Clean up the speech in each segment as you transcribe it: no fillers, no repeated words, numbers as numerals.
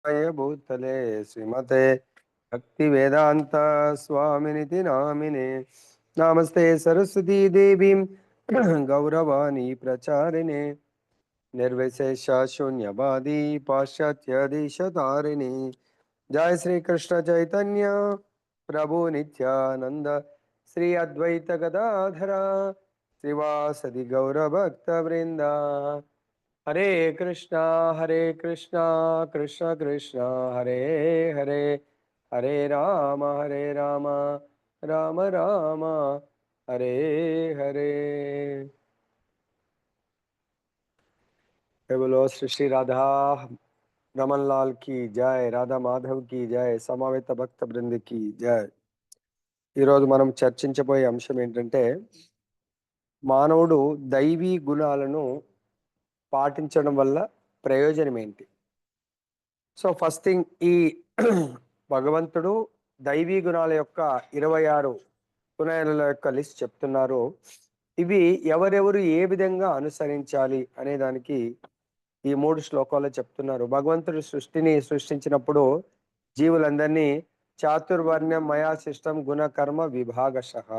भूतले श्रीमते भक्ति वेदांत स्वामिनिति नामिने नमस्ते सरस्वती देवीं गौरवाणी प्रचारिणे निर्विशेष शून्यवादी पाश्चात्य देशतारिणे जय श्री कृष्ण चैतन्य प्रभु नित्यानंद श्री अद्वैत गदाधरा श्रीवासदि गौर भक्त वृंदा हरे कृष्णा कृष्ण कृष्ण हरे हरे हरे राम राम राम हरे हरे। बोलो श्री श्री राधा रमन लाल की जय, राधा माधव की जय, సమవేత భక్త బృంద की जय। ఈరోజు మనం చర్చించబోయే అంశం ఏంటంటే మానవుడు దైవీ గుణాలను పాటించడం వల్ల ప్రయోజనం ఏంటి। సో ఫస్ట్ థింగ్, ఈ భగవంతుడు దైవీ గుణాల యొక్క 26 గుణాల యొక్క లిస్ట్ చెప్తున్నారు। ఇవి ఎవరెవరు ఏ విధంగా అనుసరించాలి అనే దానికి ఈ 3 శ్లోకాల్లో చెప్తున్నారు। భగవంతుడు సృష్టిని సృష్టించినప్పుడు జీవులందరినీ చాతుర్వర్ణ్యం మయా సిస్టం గుణ కర్మ విభాగశః।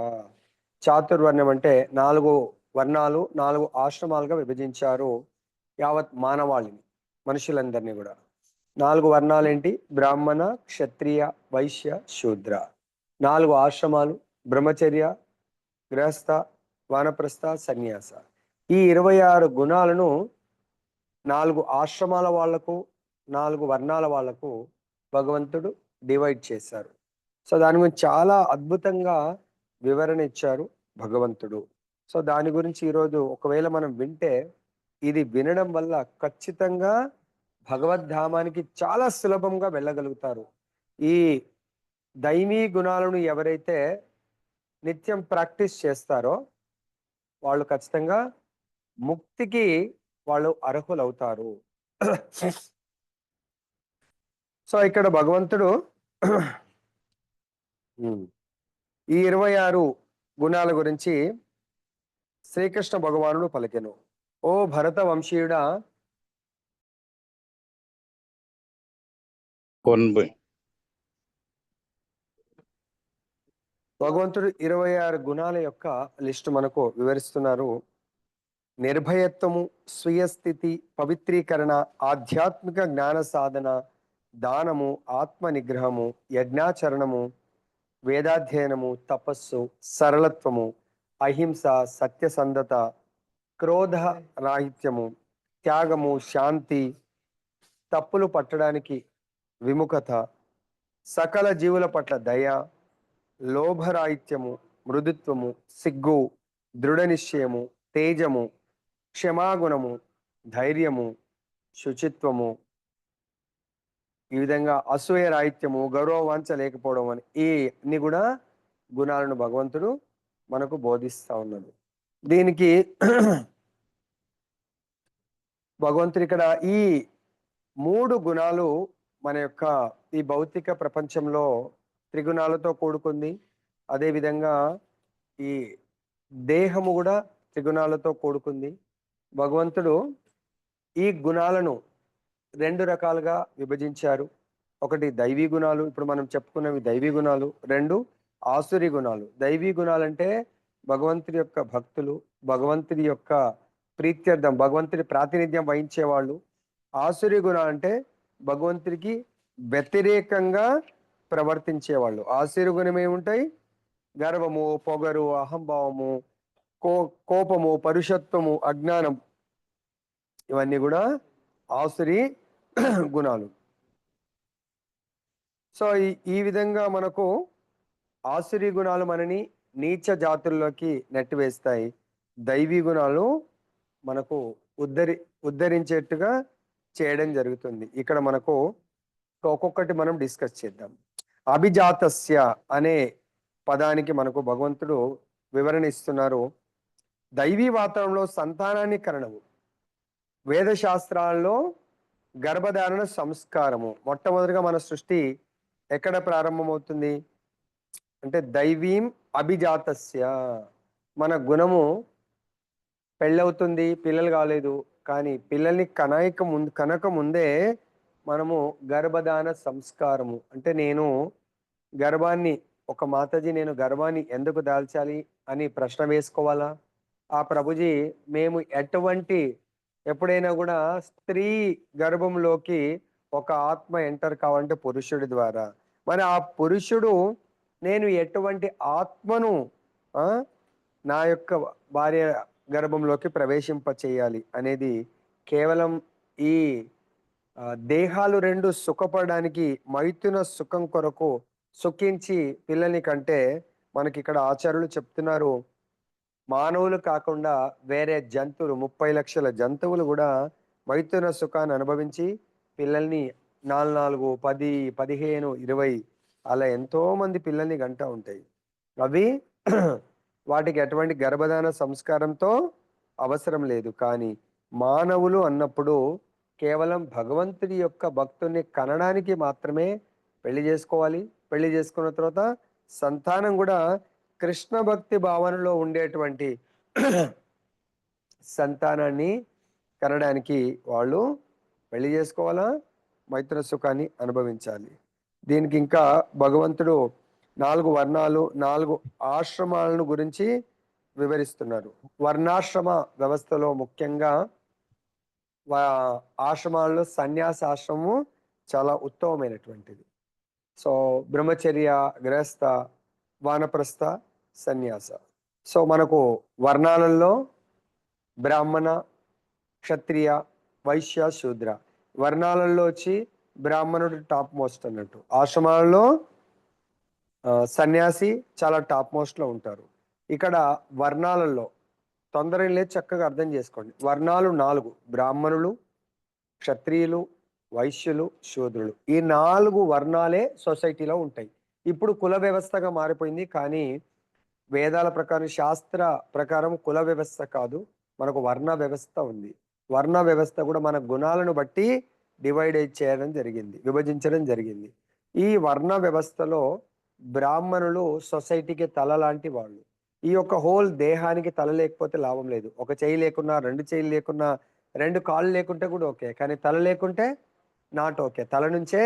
చాతుర్వర్ణ్యం అంటే 4 వర్ణాలు 4 ఆశ్రమాలుగా విభజించారు యావత్ మానవాళిని, మనుషులందరినీ కూడా। 4 వర్ణాలు ఏంటి? బ్రాహ్మణ, క్షత్రియ, వైశ్య, శూద్ర। 4 ఆశ్రమాలు బ్రహ్మచర్య, గృహస్థ, వానప్రస్థ, సన్యాస। ఈ 26 గుణాలను 4 ఆశ్రమాల వాళ్లకు 4 వర్ణాల వాళ్లకు భగవంతుడు డివైడ్ చేశారు। సో దాని గురించి చాలా అద్భుతంగా వివరణ ఇచ్చారు భగవంతుడు। సో దాని గురించి ఈరోజు ఒకవేళ మనం వింటే, ఇది వినడం వల్ల ఖచ్చితంగా భగవద్ధామానికి చాలా సులభంగా వెళ్ళగలుగుతారు। ఈ దైవీ గుణాలను ఎవరైతే నిత్యం ప్రాక్టీస్ చేస్తారో వాళ్ళు ఖచ్చితంగా ముక్తికి వాళ్ళు అర్హులవుతారు। సో ఇక్కడ భగవంతుడు ఈ 26 గుణాల గురించి శ్రీకృష్ణ భగవానుడు పలికెను। ఓ భరత వంశీయుడా, భగవంతుడు 26 గుణాల యొక్క లిస్టు మనకు వివరిస్తున్నారు। నిర్భయత్వము, స్వీయ స్థితి, పవిత్రీకరణ, ఆధ్యాత్మిక జ్ఞాన సాధన, దానము, ఆత్మ నిగ్రహము, యజ్ఞాచరణము, వేదాధ్యయనము, తపస్సు, సరళత్వము, అహింస, సత్యసంధత, క్రోధ రాహిత్యము, త్యాగము, శాంతి, తప్పులు పట్టడానికి విముఖత, సకల జీవుల పట్ల దయ, లోభరాహిత్యము, మృదుత్వము, సిగ్గు, దృఢ నిశ్చయము, తేజము, క్షమాగుణము, ధైర్యము, శుచిత్వము, ఈ విధంగా అసూయ రాహిత్యము, గౌరవవాంఛ లేకపోవడం అని ఈ అన్ని కూడా గుణాలను భగవంతుడు మనకు బోధిస్తా ఉన్నాడు। దీనికి భగవంతుడు ఇక్కడ ఈ 3 గుణాలు మన యొక్క ఈ భౌతిక ప్రపంచంలో త్రిగుణాలతో కూడుకుంది। అదేవిధంగా ఈ దేహము కూడా త్రిగుణాలతో కూడుకుంది। భగవంతుడు ఈ గుణాలను 2 రకాలుగా విభజించారు। ఒకటి దైవీ గుణాలు, ఇప్పుడు మనం చెప్పుకున్నవి దైవీ గుణాలు। 2 ఆసురీ గుణాలు। దైవీ గుణాలంటే భగవంతుడి యొక్క భక్తులు, భగవంతుడి యొక్క ప్రీత్యర్థం, భగవంతుడి ప్రాతినిధ్యం వహించే వాళ్ళు। ఆసురీ గుణాలు అంటే భగవంతుడికి వ్యతిరేకంగా ప్రవర్తించేవాళ్ళు। ఆసురీ గుణం ఏముంటాయి? గర్వము, పొగరు, అహంభావము, కోపము, పరుషత్వము, అజ్ఞానం, ఇవన్నీ కూడా ఆసురీ గుణాలు। సో ఈ విధంగా మనకు ఆసురీ గుణాలు మనని నీచ జాతుల్లోకి నెట్టివేస్తాయి। దైవీ గుణాలు మనకు ఉద్ధరించేట్టుగా చేయడం జరుగుతుంది। ఇక్కడ మనకు ఒక్కొక్కటి మనం డిస్కస్ చేద్దాం। అభిజాతస్య అనే పదానికి మనకు భగవంతుడు వివరణ ఇస్తున్నారు। దైవీ వాతావరణంలో సంతానాన్ని కరణము, వేద శాస్త్రాల్లో గర్భధారణ సంస్కారము। మొట్టమొదటిగా మన సృష్టి ఎక్కడ ప్రారంభమవుతుంది అంటే దైవీం అభిజాతస్య, మన గుణము పెళ్ళవుతుంది, పిల్లలు కాలేదు, కానీ పిల్లల్ని కనక ముందే మనము గర్భధాన సంస్కారము అంటే గర్భాన్ని ఒక మాతాజీ నేను గర్భాన్ని ఎందుకు దాల్చాలి అని ప్రశ్న వేసుకోవాలా? ఆ ప్రభుజీ మేము ఎప్పుడైనా కూడా స్త్రీ గర్భంలోకి ఒక ఆత్మ ఎంటర్ కావాలంటే పురుషుడి ద్వారా. మరి ఆ పురుషుడు నేను ఎటువంటి ఆత్మను ఆ నా యొక్క భార్య గర్భంలోకి ప్రవేశింప చేయాలి అనేది కేవలం ఈ దేహాలు 2 సుఖపడడానికి మైథున సుఖం కొరకు సుఖించి పిల్లల్ని కంటే మనకిక్కడ ఆచార్యులు చెప్తున్నారు. మానవులు కాకుండా వేరే జంతువులు 30 లక్షల జంతువులు కూడా మైథున సుఖాన్ని అనుభవించి పిల్లల్ని 4, 10, 15, 20 అలా ఎంతో మంది పిల్లల్ని కంటా ఉంటాయి. అవి వాటికి ఎటువంటి గర్భధాన సంస్కారంతో అవసరం లేదు. కానీ మానవులు అన్నప్పుడు కేవలం భగవంతుడి యొక్క భక్తుని కనడానికి మాత్రమే పెళ్లి చేసుకోవాలి. పెళ్లి చేసుకున్న తర్వాత సంతానం కూడా కృష్ణ భక్తి భావనలో ఉండేటువంటి సంతానాన్ని కనడానికి వాళ్ళు పెళ్లి చేసుకోవాలా, మైత్ర సుఖాన్ని అనుభవించాలి. దీనికి ఇంకా భగవంతుడు 4 వర్ణాలు 4 ఆశ్రమాలను గురించి వివరిస్తున్నారు. వర్ణాశ్రమ వ్యవస్థలో ముఖ్యంగా ఆశ్రమాల్లో సన్యాస ఆశ్రమము చాలా ఉత్తమమైనటువంటిది. సో బ్రహ్మచర్య, గృహస్థ, వానప్రస్థ, సన్యాస. సో మనకు వర్ణాలలో బ్రాహ్మణ, క్షత్రియ, వైశ్య, శూద్ర. వర్ణాలలో వచ్చి బ్రాహ్మణుడు టాప్ మోస్ట్ అన్నట్టు. ఆశ్రమాలలో సన్యాసి చాలా టాప్ మోస్ట్ లో ఉంటారు. ఇక్కడ వర్ణాలలో తొందర లేదు, చక్కగా అర్థం చేసుకోండి. వర్ణాలు 4: బ్రాహ్మణులు, క్షత్రియులు, వైశ్యులు, శూద్రులు. ఈ 4 వర్ణాలే సొసైటీలో ఉంటాయి. ఇప్పుడు కుల వ్యవస్థగా మారిపోయింది. కానీ వేదాల ప్రకారం, శాస్త్ర ప్రకారం కుల వ్యవస్థ కాదు, మనకు వర్ణ వ్యవస్థ ఉంది. వర్ణ వ్యవస్థ కూడా మన గుణాలను బట్టి డివైడ్ చేయడం జరిగింది, విభజించడం జరిగింది. ఈ వర్ణ వ్యవస్థలో బ్రాహ్మణులు సొసైటీకి తల లాంటి వాళ్ళు. ఈ యొక్క హోల్ దేహానికి తల లేకపోతే లాభం లేదు. ఒక చెయ్యి లేకున్నా, 2 చెయ్యిలు లేకున్నా, 2 కాళ్ళు లేకుంటే కూడా ఓకే, కానీ తల లేకుంటే నాట్ ఓకే. తల నుంచే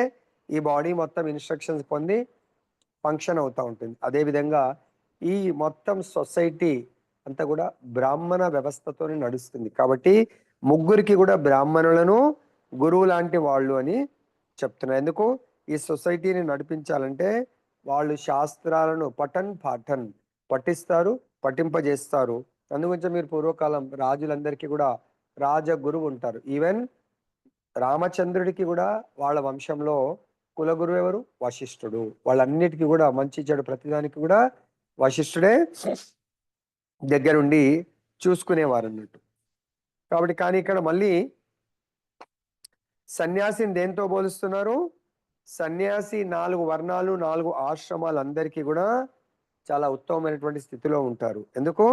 ఈ బాడీ మొత్తం ఇన్స్ట్రక్షన్స్ పొంది ఫంక్షన్ అవుతూ ఉంటుంది. అదేవిధంగా ఈ మొత్తం సొసైటీ అంతా కూడా బ్రాహ్మణ వ్యవస్థతోనే నడుస్తుంది. కాబట్టి ముగ్గురికి కూడా బ్రాహ్మణులను గురువు లాంటి వాళ్ళు అని చెప్తున్నారు. ఎందుకు? ఈ సొసైటీని నడిపించాలంటే వాళ్ళు శాస్త్రాలను పాఠన్ పఠిస్తారు, పఠింపజేస్తారు. అందుగురించి మీరు పూర్వకాలం రాజులందరికీ కూడా రాజగురువు ఉంటారు. ఈవెన్ రామచంద్రుడికి కూడా వాళ్ళ వంశంలో కులగురువు ఎవరు? వశిష్ఠుడు. వాళ్ళన్నిటికీ కూడా మంచి చెడు ప్రతిదానికి కూడా వశిష్ఠుడే దగ్గరుండి చూసుకునేవారు అన్నట్టు. కాబట్టి కానీ ఇక్కడ మళ్ళీ సన్యాసిని దేంతో పోలుస్తున్నారు? సన్యాసి 4 వర్ణాలు 4 ఆశ్రమాలు అందరికీ కూడా చాలా ఉత్తమమైనటువంటి స్థితిలో ఉంటారు. ఎందుకు?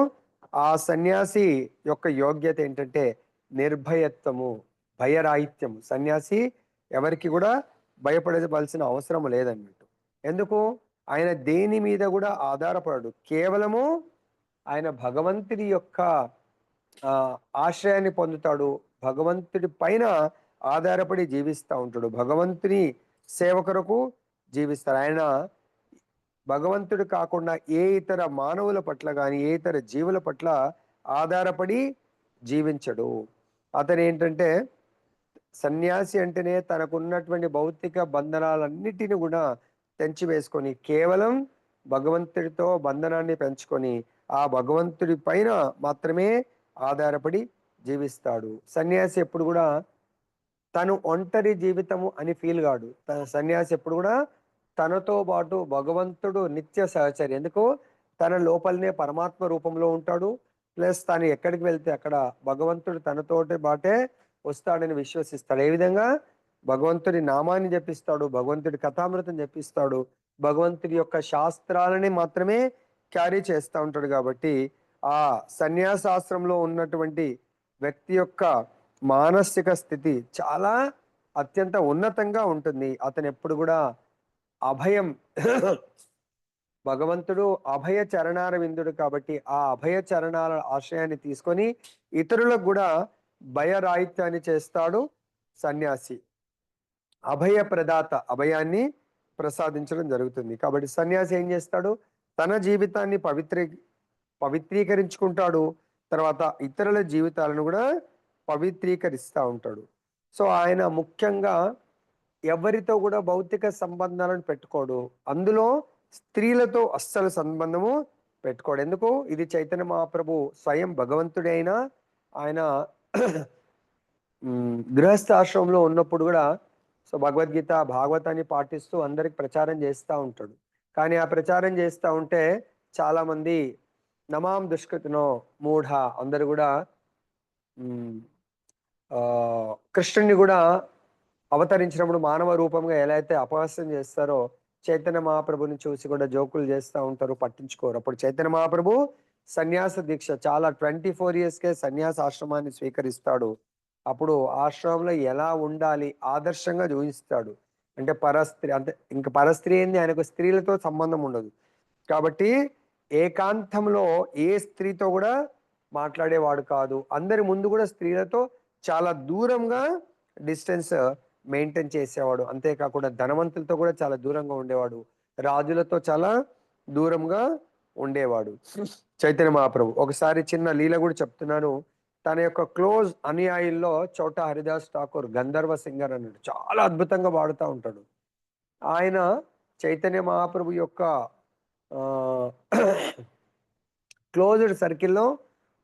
ఆ సన్యాసి యొక్క యోగ్యత ఏంటంటే నిర్భయత్వము, భయరాహిత్యము. సన్యాసి ఎవరికి కూడా భయపడవలసిన అవసరం లేదన్నట్టు. ఎందుకు? ఆయన దేని మీద కూడా ఆధారపడడు. కేవలము ఆయన భగవంతుడి యొక్క ఆశ్రయాన్ని పొందుతాడు. భగవంతుడి పైన ఆధారపడి జీవిస్తూ ఉంటాడు. భగవంతుని సేవ కొరకు జీవిస్తాడు. ఆయన భగవంతుడు కాకుండా ఏ ఇతర మానవుల పట్ల కానీ ఏ ఇతర జీవుల పట్ల ఆధారపడి జీవించడు. అతను ఏంటంటే సన్యాసి అంటేనే తనకున్నటువంటి భౌతిక బంధనాలన్నిటిని కూడా తెంచివేసుకొని కేవలం భగవంతుడితో బంధనాన్ని పెంచుకొని ఆ భగవంతుడి పైన మాత్రమే ఆధారపడి జీవిస్తాడు. సన్యాసి ఎప్పుడు కూడా తను ఒంటరి జీవితము అని ఫీల్ కాడు. సన్యాసి ఎప్పుడు కూడా తనతో పాటు భగవంతుడు నిత్య సహచరి. ఎందుకు? తన లోపలనే పరమాత్మ రూపంలో ఉంటాడు. ప్లస్ తను ఎక్కడికి వెళ్తే అక్కడ భగవంతుడు తనతోటి బాటే వస్తాడని విశ్వసిస్తాడు. ఏ విధంగా? భగవంతుడి నామాన్ని జపిస్తాడు, భగవంతుడి కథామృతం జపిస్తాడు, భగవంతుడి యొక్క శాస్త్రాలని మాత్రమే క్యారీ చేస్తూ ఉంటాడు. కాబట్టి ఆ సన్యాసాశ్రమంలో ఉన్నటువంటి వ్యక్తి యొక్క మానసిక స్థితి చాలా అత్యంత ఉన్నతంగా ఉంటుంది. అతను ఎప్పుడు కూడా అభయం భగవంతుడు అభయ చరణార విందుడు. కాబట్టి ఆ అభయ చరణాల ఆశ్రయాన్ని తీసుకొని ఇతరులకు కూడా భయరాహిత్యాన్ని చేస్తాడు సన్యాసి. అభయ ప్రదాత, అభయాన్ని ప్రసాదించడం జరుగుతుంది. కాబట్టి సన్యాసి ఏం చేస్తాడు? తన జీవితాన్ని పవిత్రీకరించుకుంటాడు. తర్వాత ఇతరుల జీవితాలను కూడా పవిత్రీకరిస్తూ ఉంటాడు. సో ఆయన ముఖ్యంగా ఎవరితో కూడా భౌతిక సంబంధాలను పెట్టుకోడు. అందులో స్త్రీలతో అస్సలు సంబంధము పెట్టుకోడు. ఎందుకు? ఇది చైతన్య మహాప్రభు స్వయం భగవంతుడే అయినా ఆయన గృహస్థ ఆశ్రమంలో ఉన్నప్పుడు కూడా సో భగవద్గీత భాగవతాన్ని పాటిస్తూ అందరికి ప్రచారం చేస్తూ ఉంటాడు. కానీ ఆ ప్రచారం చేస్తూ ఉంటే చాలా మంది నమాం దుష్కృతినో మూఢ అందరు కూడా కృష్ణుని కూడా అవతరించినప్పుడు మానవ రూపంగా ఎలా అయితే అపహాస్యం చేస్తారో చైతన్య మహాప్రభుని చూసి కూడా జోకులు చేస్తూ ఉంటారు, పట్టించుకోరు. అప్పుడు చైతన్య మహాప్రభు సన్యాస దీక్ష చాలా 24 yearsకే సన్యాస ఆశ్రమాన్ని స్వీకరిస్తాడు. అప్పుడు ఆశ్రమంలో ఎలా ఉండాలి ఆదర్శంగా చూపిస్తాడు. అంటే పరస్త్రీ, అంటే ఇంకా పరస్త్రీ ఏంది, ఆయనకు స్త్రీలతో సంబంధం ఉండదు. కాబట్టి ఏకాంతంలో ఏ స్త్రీతో కూడా మాట్లాడేవాడు కాదు. అందరి ముందు కూడా స్త్రీలతో చాలా దూరంగా డిస్టెన్స్ మెయింటైన్ చేసేవాడు. అంతేకాకుండా ధనవంతులతో కూడా చాలా దూరంగా ఉండేవాడు, రాజులతో చాలా దూరంగా ఉండేవాడు చైతన్య మహాప్రభు. ఒకసారి చిన్న లీల కూడా చెప్తున్నాను. తన యొక్క క్లోజ్ అనుయాయుల్లో చోటా హరిదాస్ ఠాకూర్ గంధర్వ సింగర్ అన్నాడు, చాలా అద్భుతంగా పాడుతూ ఉంటాడు. ఆయన చైతన్య మహాప్రభు యొక్క క్లోజ్డ్ సర్కిల్లో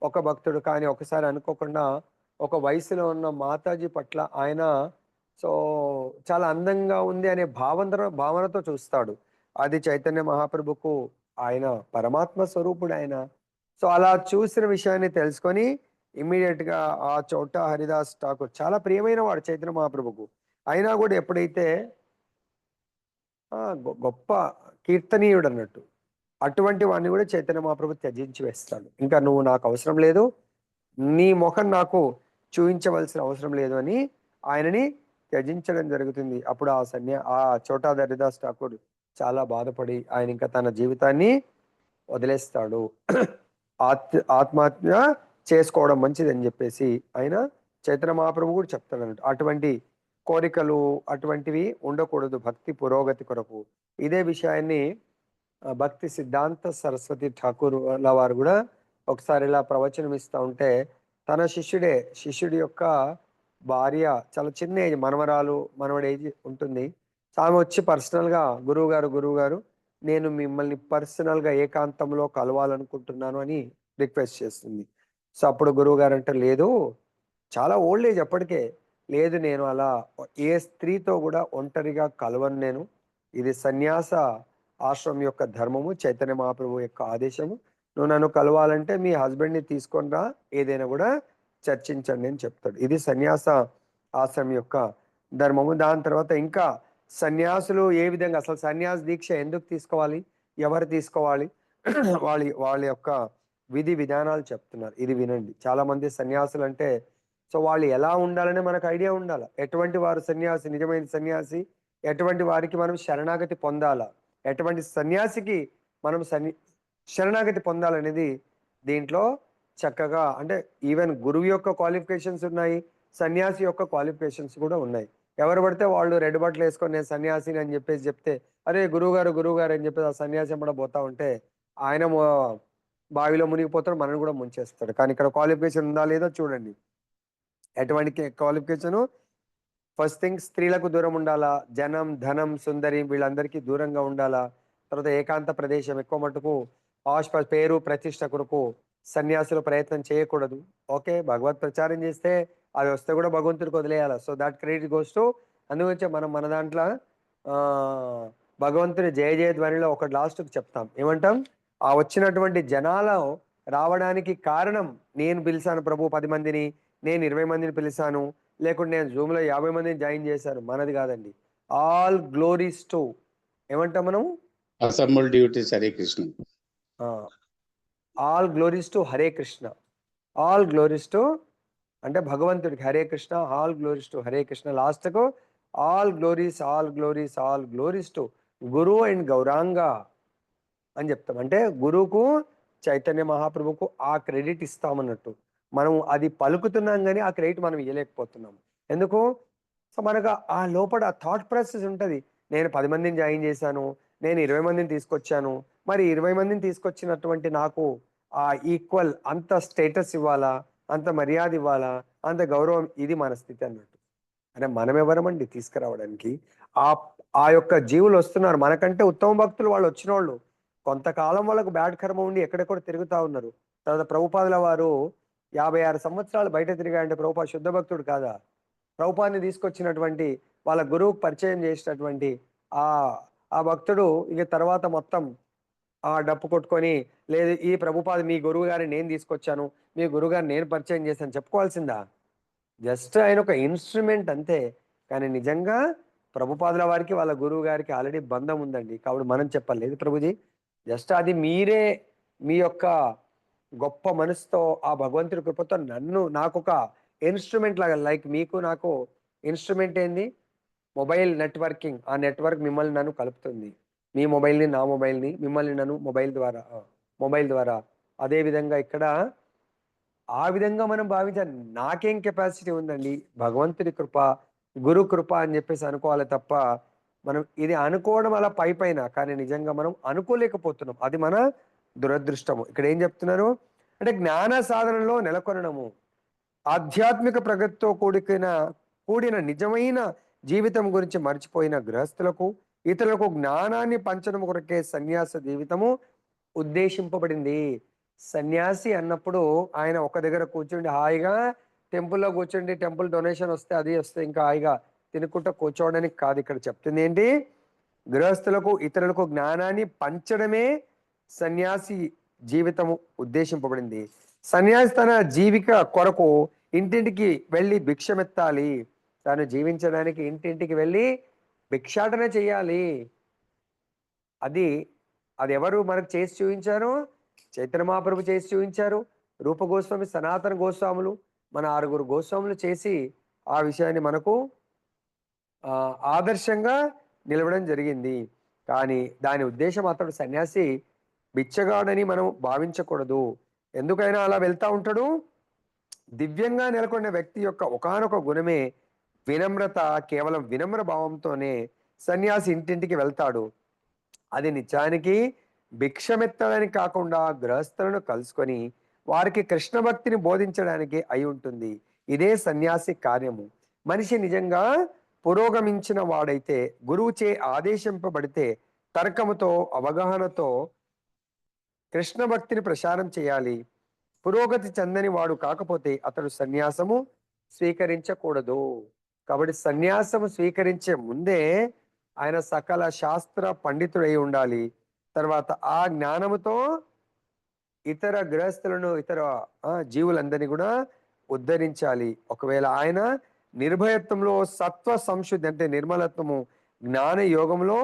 ఒక భక్తుడు. కానీ ఒకసారి అనుకోకుండా ఒక వయసులో ఉన్న మాతాజీ పట్ల ఆయన సో చాలా అందంగా ఉంది అనే భావనతో చూస్తాడు. అది చైతన్య మహాప్రభుకు ఆయన పరమాత్మ స్వరూపుడు ఆయన. సో అలా చూసిన విషయాన్ని తెలుసుకొని ఇమ్మీడియట్ గా ఆ చోటా హరిదాస్ ఠాకూర్ చాలా ప్రియమైన వాడు చైతన్య మహాప్రభుకు. అయినా కూడా ఎప్పుడైతే గొప్ప కీర్తనీయుడు అన్నట్టు, అటువంటి వాడిని కూడా చైతన్య మహాప్రభు త్యజించి వేస్తాడు. ఇంకా నువ్వు నాకు అవసరం లేదు, నీ ముఖం నాకు చూపించవలసిన అవసరం లేదు అని ఆయనని త్యజించడం జరుగుతుంది. అప్పుడు ఆ చోటా హరిదాస్ ఠాకూర్ చాలా బాధపడి ఆయన ఇంకా తన జీవితాన్ని వదిలేస్తాడు. ఆత్మహత్య చేసుకోవడం మంచిది అని చెప్పేసి ఆయన చైతన్య మహాప్రభు కూడా చెప్తాడు అన్నట్టు. అటువంటి కోరికలు అటువంటివి ఉండకూడదు భక్తి పురోగతి కొరకు. ఇదే విషయాన్ని భక్తి సిద్ధాంత సరస్వతి ఠాకూర్ వారు కూడా ఒకసారి ఇలా ప్రవచనం ఇస్తూ ఉంటే, తన శిష్యుడి యొక్క భార్య చాలా చిన్న ఏజ్, మనవడి ఏజ్ ఉంటుంది. ఆమె వచ్చి పర్సనల్గా గురువు గారు నేను మిమ్మల్ని పర్సనల్గా ఏకాంతంలో కలవాలనుకుంటున్నాను అని రిక్వెస్ట్ చేస్తుంది. సో అప్పుడు గురువు గారు అంటే, లేదు, చాలా ఓల్డ్ ఏజ్ అప్పటికే, లేదు నేను అలా ఏ స్త్రీతో కూడా ఒంటరిగా కలవను నేను, ఇది సన్యాస ఆశ్రమం యొక్క ధర్మము, చైతన్య మహాప్రభు యొక్క ఆదేశము, నువ్వు నన్ను కలవాలంటే మీ హస్బెండ్ని తీసుకొని రా, ఏదైనా కూడా చర్చించండి అని చెప్తాడు. ఇది సన్యాస ఆశ్రమం యొక్క ధర్మము. దాని తర్వాత ఇంకా సన్యాసులు ఏ విధంగా, అసలు సన్యాస దీక్ష ఎందుకు తీసుకోవాలి, ఎవరు తీసుకోవాలి, వాళ్ళ యొక్క విధి విధానాలు చెప్తున్నారు. ఇది వినండి. చాలా మంది సన్యాసులు అంటే సో వాళ్ళు ఎలా ఉండాలని మనకు ఐడియా ఉండాలి. ఎటువంటి వారు సన్యాసి, నిజమైన సన్యాసి, ఎటువంటి వారికి మనం శరణాగతి పొందాలా, ఎటువంటి సన్యాసికి మనం శరణాగతి పొందాలనేది దీంట్లో చక్కగా, అంటే ఈవెన్ గురువు యొక్క క్వాలిఫికేషన్స్ ఉన్నాయి, సన్యాసి యొక్క క్వాలిఫికేషన్స్ కూడా ఉన్నాయి. ఎవరు పడితే వాళ్ళు రెడ్ బట్టలు వేసుకొని నేను సన్యాసిని అని చెప్పేసి చెప్తే, అరే గురువు గారు అని చెప్పేసి ఆ సన్యాసి కూడా పోతా ఉంటే ఆయన బావిలో మునిగిపోతాడు, మనల్ని కూడా ముంచేస్తాడు. కానీ ఇక్కడ క్వాలిఫికేషన్ ఉందా లేదా చూడండి. ఎటువంటి క్వాలిఫికేషను? ఫస్ట్ థింగ్ స్త్రీలకు దూరం ఉండాలా, జనం ధనం సుందరి వీళ్ళందరికీ దూరంగా ఉండాలా. తర్వాత ఏకాంత ప్రదేశం, ఎక్కువ మటుకు పేరు ప్రతిష్ట కొరకు సన్యాసులు ప్రయత్నం చేయకూడదు. ఓకే, భగవత్ ప్రచారం చేస్తే అది వస్తే కూడా భగవంతుడికి వదిలేయాలి. So that credit goes to, అందుగురించి మనం మన దాంట్లో భగవంతుని జయ ధ్వనిలో ఒక లాస్ట్కి చెప్తాం, ఏమంటాం, ఆ వచ్చినటువంటి జనాలు రావడానికి కారణం నేను పిలిచాను ప్రభు 10 మందిని, నేను 20 మందిని పిలిచాను, లేకుంటే నేను జూమ్లో 50 మందిని జాయిన్ చేశాను, మనది కాదండి. ఆల్ గ్లోరీస్ టు, ఏమంటాం మనం, అసెంబుల్ డ్యూటీస్ Hare Krishna, all glories to Hare Krishna, all glories to అంటే భగవంతుడికి Hare Krishna, all glories to Hare Krishna, లాస్ట్కు all glories to guru and Gauranga అని చెప్తాం. అంటే గురువుకు చైతన్య మహాప్రభుకు ఆ క్రెడిట్ ఇస్తామన్నట్టు. మనం అది పలుకుతున్నాం కానీ ఆ క్రెడిట్ మనం ఇవ్వలేకపోతున్నాం. ఎందుకు? సో మనకు ఆ లోపల ఆ థాట్ ప్రాసెస్ ఉంటది. నేను 10 మందిని జాయిన్ చేశాను. నేను 20 మందిని తీసుకొచ్చాను. మరి 20 మందిని తీసుకొచ్చినటువంటి నాకు ఈక్వల్ అంత స్టేటస్ ఇవ్వాలా? అంత మర్యాద ఇవ్వాలా? అంత గౌరవం ఇది మన స్థితి అన్నట్టు. అంటే మనమెవరమండి తీసుకురావడానికి? ఆహ్, ఆ యొక్క జీవులొస్తున్నారు. మనకంటే ఉత్తమ భక్తులు వాళ్ళొచ్చినోళ్ళు. కొంతకాలం వాళ్ళకు బ్యాడ్ కర్మ ఉండి ఎక్కడెక్కడో తిరుగుతా ఉన్నారు. తర్వాత ప్రభుపాదుల వారు 56 సంవత్సరాలు బయట తిరిగారంటే ప్రభుపాద శుద్ధ భక్తుడు కాదా? ప్రభుపాదని తీసుకొచ్చినటువంటి వాళ్ళ గురువుకి పరిచయం చేసినటువంటి ఆహ్, ఆ భక్తుడు ఇగ తర్వాత మొత్తం డప్పు కొట్టుకొని, లేదు ఈ ప్రభుపాద మీ గురువు గారిని నేను తీసుకొచ్చాను. మీ గురువుగారిని నేను పరిచయం చేశాను చెప్పుకోవాల్సిందా? జస్ట్ ఆయన ఒక ఇన్‌స్ట్రుమెంట్ అంతే. కానీ నిజంగా ప్రభుపాదుల వారికి వాళ్ళ గురువు గారికి ఆల్రెడీ బంధం ఉందండి. కాబట్టి మనం చెప్పాలి. లేదు ప్రభుజీ జస్ట్ అది మీరే మీ యొక్క గొప్ప మనసుతో ఆ భగవంతుడి కృపతో నన్ను నాకొక ఇన్‌స్ట్రుమెంట్ లాగా లైక్ మీకు నాకు ఇన్‌స్ట్రుమెంట్ ఏంది? Mobile networking. ఆ నెట్వర్క్ మిమ్మల్ని నన్ను కలుపుతుంది. మీ మొబైల్‌ని, నా మొబైల్‌ని, మిమ్మల్ని నన్ను మొబైల్ ద్వారా. అదే విధంగా ఇక్కడ ఆ విధంగా మనం భావించాలి. నాకేం కెపాసిటీ ఉందండి. భగవంతుడి కృప, గురు కృప అని జెప్పేసి అనుకోవాలి తప్ప, మనం ఇది అనుకోవడం అలా పైపైన. కానీ నిజంగా మనం అనుకోలేకపోతున్నాం. అది మన దురదృష్టము. ఇక్కడ ఏం జెప్తున్నారు? అంటే జ్ఞాన సాధనలో నెలకొనడము. ఆధ్యాత్మిక ప్రగతితో కూడిన నిజమైన జీవితం గురించి మర్చిపోయిన గృహస్థులకు, ఇతరులకు జ్ఞానాన్ని పంచడం కొరకే సన్యాస జీవితము ఉద్దేశింపబడింది. సన్యాసి అన్నప్పుడు ఆయన ఒక దగ్గర కూర్చుండి హాయిగా టెంపుల్‌లో కూర్చుండి టెంపుల్ డొనేషన్ వస్తే అది వస్తే ఇంకా హాయిగా తినుకుంటా కూర్చోవడానికి కాదు ఇక్కడ చెప్తుందేంటి? గృహస్థులకు, ఇతరులకు జ్ఞానాన్ని పంచడమే సన్యాసి జీవితము ఉద్దేశింపబడింది. సన్యాసి తన జీవిక కొరకు ఇంటింటికి వెళ్లి భిక్షమెత్తాలి. తాను జీవించడానికి ఇంటింటికి వెళ్లి భిక్షాటన చేయాలి. అది అదెవరు మనకు చేసి చూయించారు? చైతన్య మహాప్రభు చేసి చూయించారు. రూప గోస్వామి, సనాతన గోస్వాములు, మన 6 గోస్వాములు చేసి ఆ విషయాన్ని మనకు ఆదర్శంగా నిలవడం జరిగింది. కానీ దాని ఉద్దేశ్యం అతడు సన్యాసి బిచ్చగాడని మనం భావించకూడదు. ఎందుకైనా అలా వెళ్తా ఉంటాడు? దివ్యంగా నెలకొన్న వ్యక్తి యొక్క ఒకానొక గుణమే వినమ్రత. కేవలం వినమ్ర భావంతోనే సన్యాసి ఇంటింటికి వెళ్తాడు. అది నిజానికి భిక్షమెత్తడానికి కాకుండా గృహస్థులను కలుసుకొని వారికి కృష్ణ భక్తిని బోధించడానికి అయి ఉంటుంది. ఇదే సన్యాసి కార్యము. మనిషి నిజంగా పురోగమించిన వాడైతే గురువుచే ఆదేశింపబడితే తర్కముతో అవగాహనతో కృష్ణ భక్తిని ప్రచారం చేయాలి. పురోగతి చెందని వాడు కాకపోతే అతడు సన్యాసము స్వీకరించకూడదు. కాబట్టి సన్యాసము స్వీకరించే ముందే ఆయన సకల శాస్త్ర పండితుడై ఉండాలి. తర్వాత ఆ జ్ఞానముతో ఇతర గృహస్థులను, ఇతర జీవులందరినీ కూడా ఉద్ధరించాలి. ఒకవేళ ఆయన నిర్భయత్వంలో సత్వ సంశుద్ధి అంటే నిర్మలత్వము, జ్ఞాన యోగంలో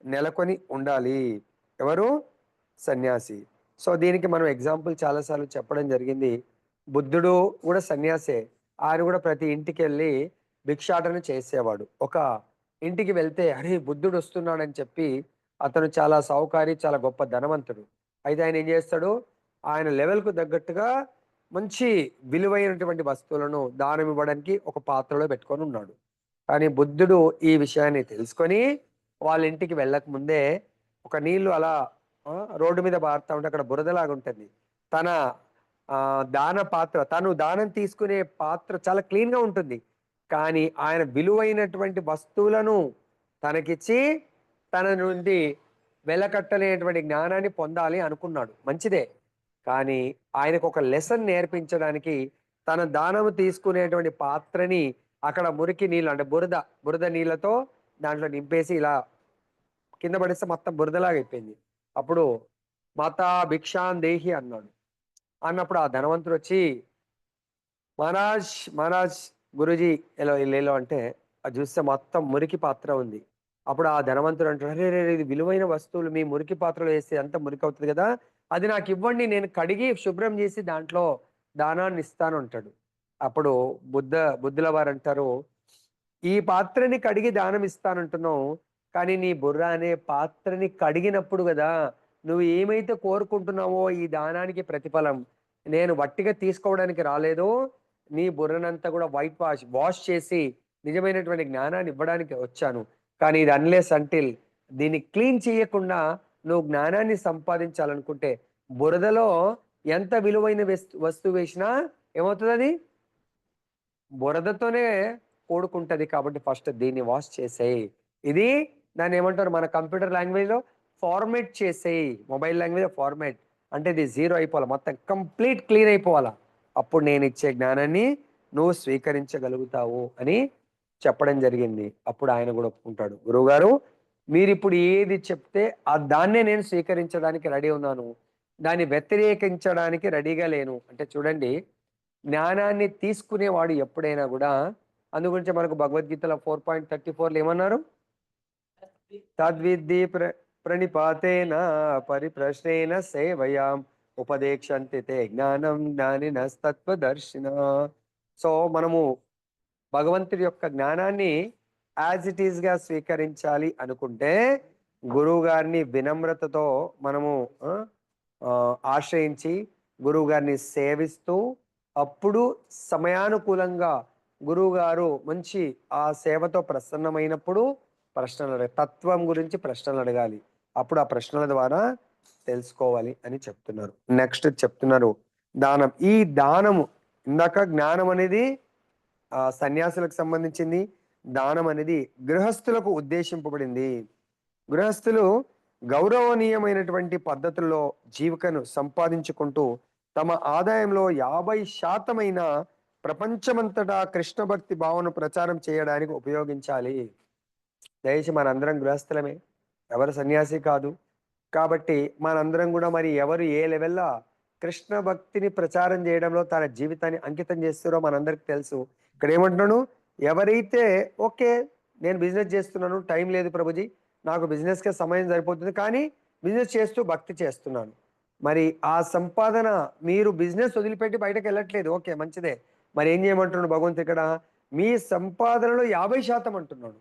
నెలకొని ఉండాలి. ఎవరు? సన్యాసి. సో దీనికి మనం ఎగ్జాంపుల్ చాలా సార్లు చెప్పడం జరిగింది. బుద్ధుడు కూడా సన్యాసే. ఆయన కూడా ప్రతి ఇంటికెళ్ళి భిక్షాటన చేసేవాడు. ఒక ఇంటికి వెళ్తే అరే బుద్ధుడు వస్తున్నాడని చెప్పి అతను చాలా సావుకారి, చాలా గొప్ప ధనవంతుడు. అయితే ఆయన ఏం చేస్తాడు? ఆయన లెవెల్‌కు తగ్గట్టుగా మంచి విలువైనటువంటి వస్తువులను దానం ఇవ్వడానికి ఒక పాత్రలో పెట్టుకొని ఉన్నాడు. కానీ బుద్ధుడు ఈ విషయాన్ని తెలుసుకొని వాళ్ళ ఇంటికి వెళ్ళక ముందే ఒక నీళ్లు అలా రోడ్డు మీద పారుతా ఉంటే అక్కడ బురదలాగా ఉంటుంది. తన దాన పాత్ర తను దానం తీసుకునే పాత్ర చాలా క్లీన్‌గా ఉంటుంది. కానీ ఆయన విలువైనటువంటి వస్తువులను తనకిచ్చి తన నుండి వెలకట్టలేనటువంటి జ్ఞానాన్ని పొందాలి అనుకున్నాడు. మంచిదే. కానీ ఆయనకు ఒక లెసన్ నేర్పించడానికి తన దానము తీసుకునేటువంటి పాత్రని అక్కడ మురికి నీళ్ళు అంటే బురద నీళ్ళతో దాంట్లో నింపేసి ఇలా కింద పడేస్తే మొత్తం బురదలాగా అయిపోయింది. అప్పుడు మాతా భిక్షాం దేహి అన్నాడు. అన్నప్పుడు ఆ ధనవంతుడొచ్చి మహారాజ్ గురూజీ ఎలో అంటే అది చూస్తే మొత్తం మురికి పాత్ర ఉంది. అప్పుడు ఆ ధనవంతుడు అంటాడు, "అరెరెరే! ఇది విలువైన వస్తువులు మీ మురికి పాత్రలో ఏస్తే అంతా మురికవుతది గదా! అది నాకివ్వండి నేను కడిగి శుభ్రం జేసి దాంట్లో దానాన్ని ఇస్తాను" అంటాడు. అప్పుడు బుద్ధుల వారంటారు, "ఈ పాత్రని కడిగి దానం ఇస్తానంటున్నావు. కానీ నీ బుర్ర అనే పాత్రని కడిగినప్పుడు గదా! నువ్వు ఏమైతే కోరుకుంటున్నావో ఈ దానానికి ప్రతిఫలం. నేను వట్టిగా తీసుకోవడానికి రాలేదు. నీ బుర్రనంతా గూడా వాష్ చేసి నిజమైనటువంటి జ్ఞానాన్ని ఇవ్వడానికి వచ్చాను. కానీ ఇది అన్లెస్ అంటిల్ దీన్ని క్లీన్ చేయకుండా నువ్వు జ్ఞానాన్ని సంపాదించాలనుకుంటే బురదలో ఎంత విలువైన వస్తువు వేసినా ఏమవుతుందది? బురదతోనే కూడుకుంటది. కాబట్టి ఫస్ట్ దీన్ని వాష్ చేసేయి. ఇది దాన్నేమంటారు మన కంప్యూటర్ లాంగ్వేజ్‌లో ఫార్మాట్ చేసేయి. మొబైల్ లాంగ్వేజ్‌లో ఫార్మాట్. అంటే ఇది జీరో అయిపోవాలి. మొత్తం కంప్లీట్ క్లీన్ అయిపోవాల. అప్పుడు నేనిచ్చే జ్ఞానాన్ని నువ్వు స్వీకరించగలుగుతావు అని చెప్పడం జరిగింది. అప్పుడు ఆయన గూడా ఒప్పుకుంటాడు. గురువుగారు మీరిప్పుడు ఏది చెప్తే దాన్నే నేను స్వీకరించడానికి రెడీ ఉన్నాను. దాన్ని వ్యతిరేకించడానికి రెడీగా లేను. అంటే చూడండి జ్ఞానాన్ని తీసుకునేవాడు ఎప్పుడైనా గూడా అందు గురించి మనకు భగవద్గీతలో 4.34లో ఏమన్నారు? తద్విద్ధి ప్రణిపాతేన పరిప్రశ్నేన సేవయాం ఉపదేక్షంతి తే జ్ఞానం జ్ఞానినస్తత్వదర్శిన. సో మనము భగవంతుడి యొక్క జ్ఞానాన్ని యాజ్ ఇట్ ఈస్ గా స్వీకరించాలి అనుకుంటే గురువు గారిని వినమ్రతతో మనము ఆశ్రయించి గురువు గారిని సేవిస్తూ అప్పుడు సమయానుకూలంగా గురువు గారు మంచి ఆ సేవతో ప్రసన్నమైనప్పుడు ప్రశ్నలు అడగాలి. తత్వం గురించి ప్రశ్నలు అడగాలి. అప్పుడు ఆ ప్రశ్నల ద్వారా తెలుసుకోవాలి అని చెప్తున్నారు. నెక్స్ట్ చెప్తున్నారు దానం. ఈ దానము ఇందాక జ్ఞానం అనేది సన్యాసులకు సంబంధించింది. దానం అనేది గృహస్థులకు ఉద్దేశింపబడింది. గృహస్థులు గౌరవనీయమైనటువంటి పద్ధతుల్లో జీవికను సంపాదించుకుంటూ తమ ఆదాయంలో 50% ప్రపంచమంతటా కృష్ణ భక్తి భావన ప్రచారం చేయడానికి ఉపయోగించాలి. దయచేసి మనందరం గృహస్థులమే, ఎవరు సన్యాసి కాదు. కాబట్టి మనందరం కూడా మరి ఎవరు ఏ లెవెల్లో కృష్ణ భక్తిని ప్రచారం చేయడంలో తన జీవితాన్ని అంకితం చేస్తారో మనందరికి తెలుసు. ఇక్కడ ఏమంటున్నాను, ఎవరైతే ఓకే నేను బిజినెస్ చేస్తున్నాను, టైం లేదు ప్రభుజీ, నాకు బిజినెస్కే సమయం సరిపోతుంది, కానీ బిజినెస్ చేస్తూ భక్తి చేస్తున్నాను. మరి ఆ సంపాదన మీరు బిజినెస్ వదిలిపెట్టి బయటకు వెళ్ళట్లేదు, ఓకే మంచిదే. మరి ఏం చేయమంటున్నాడు భగవంతుడు ఇక్కడ? మీ సంపాదనలో 50% అంటున్నాడు.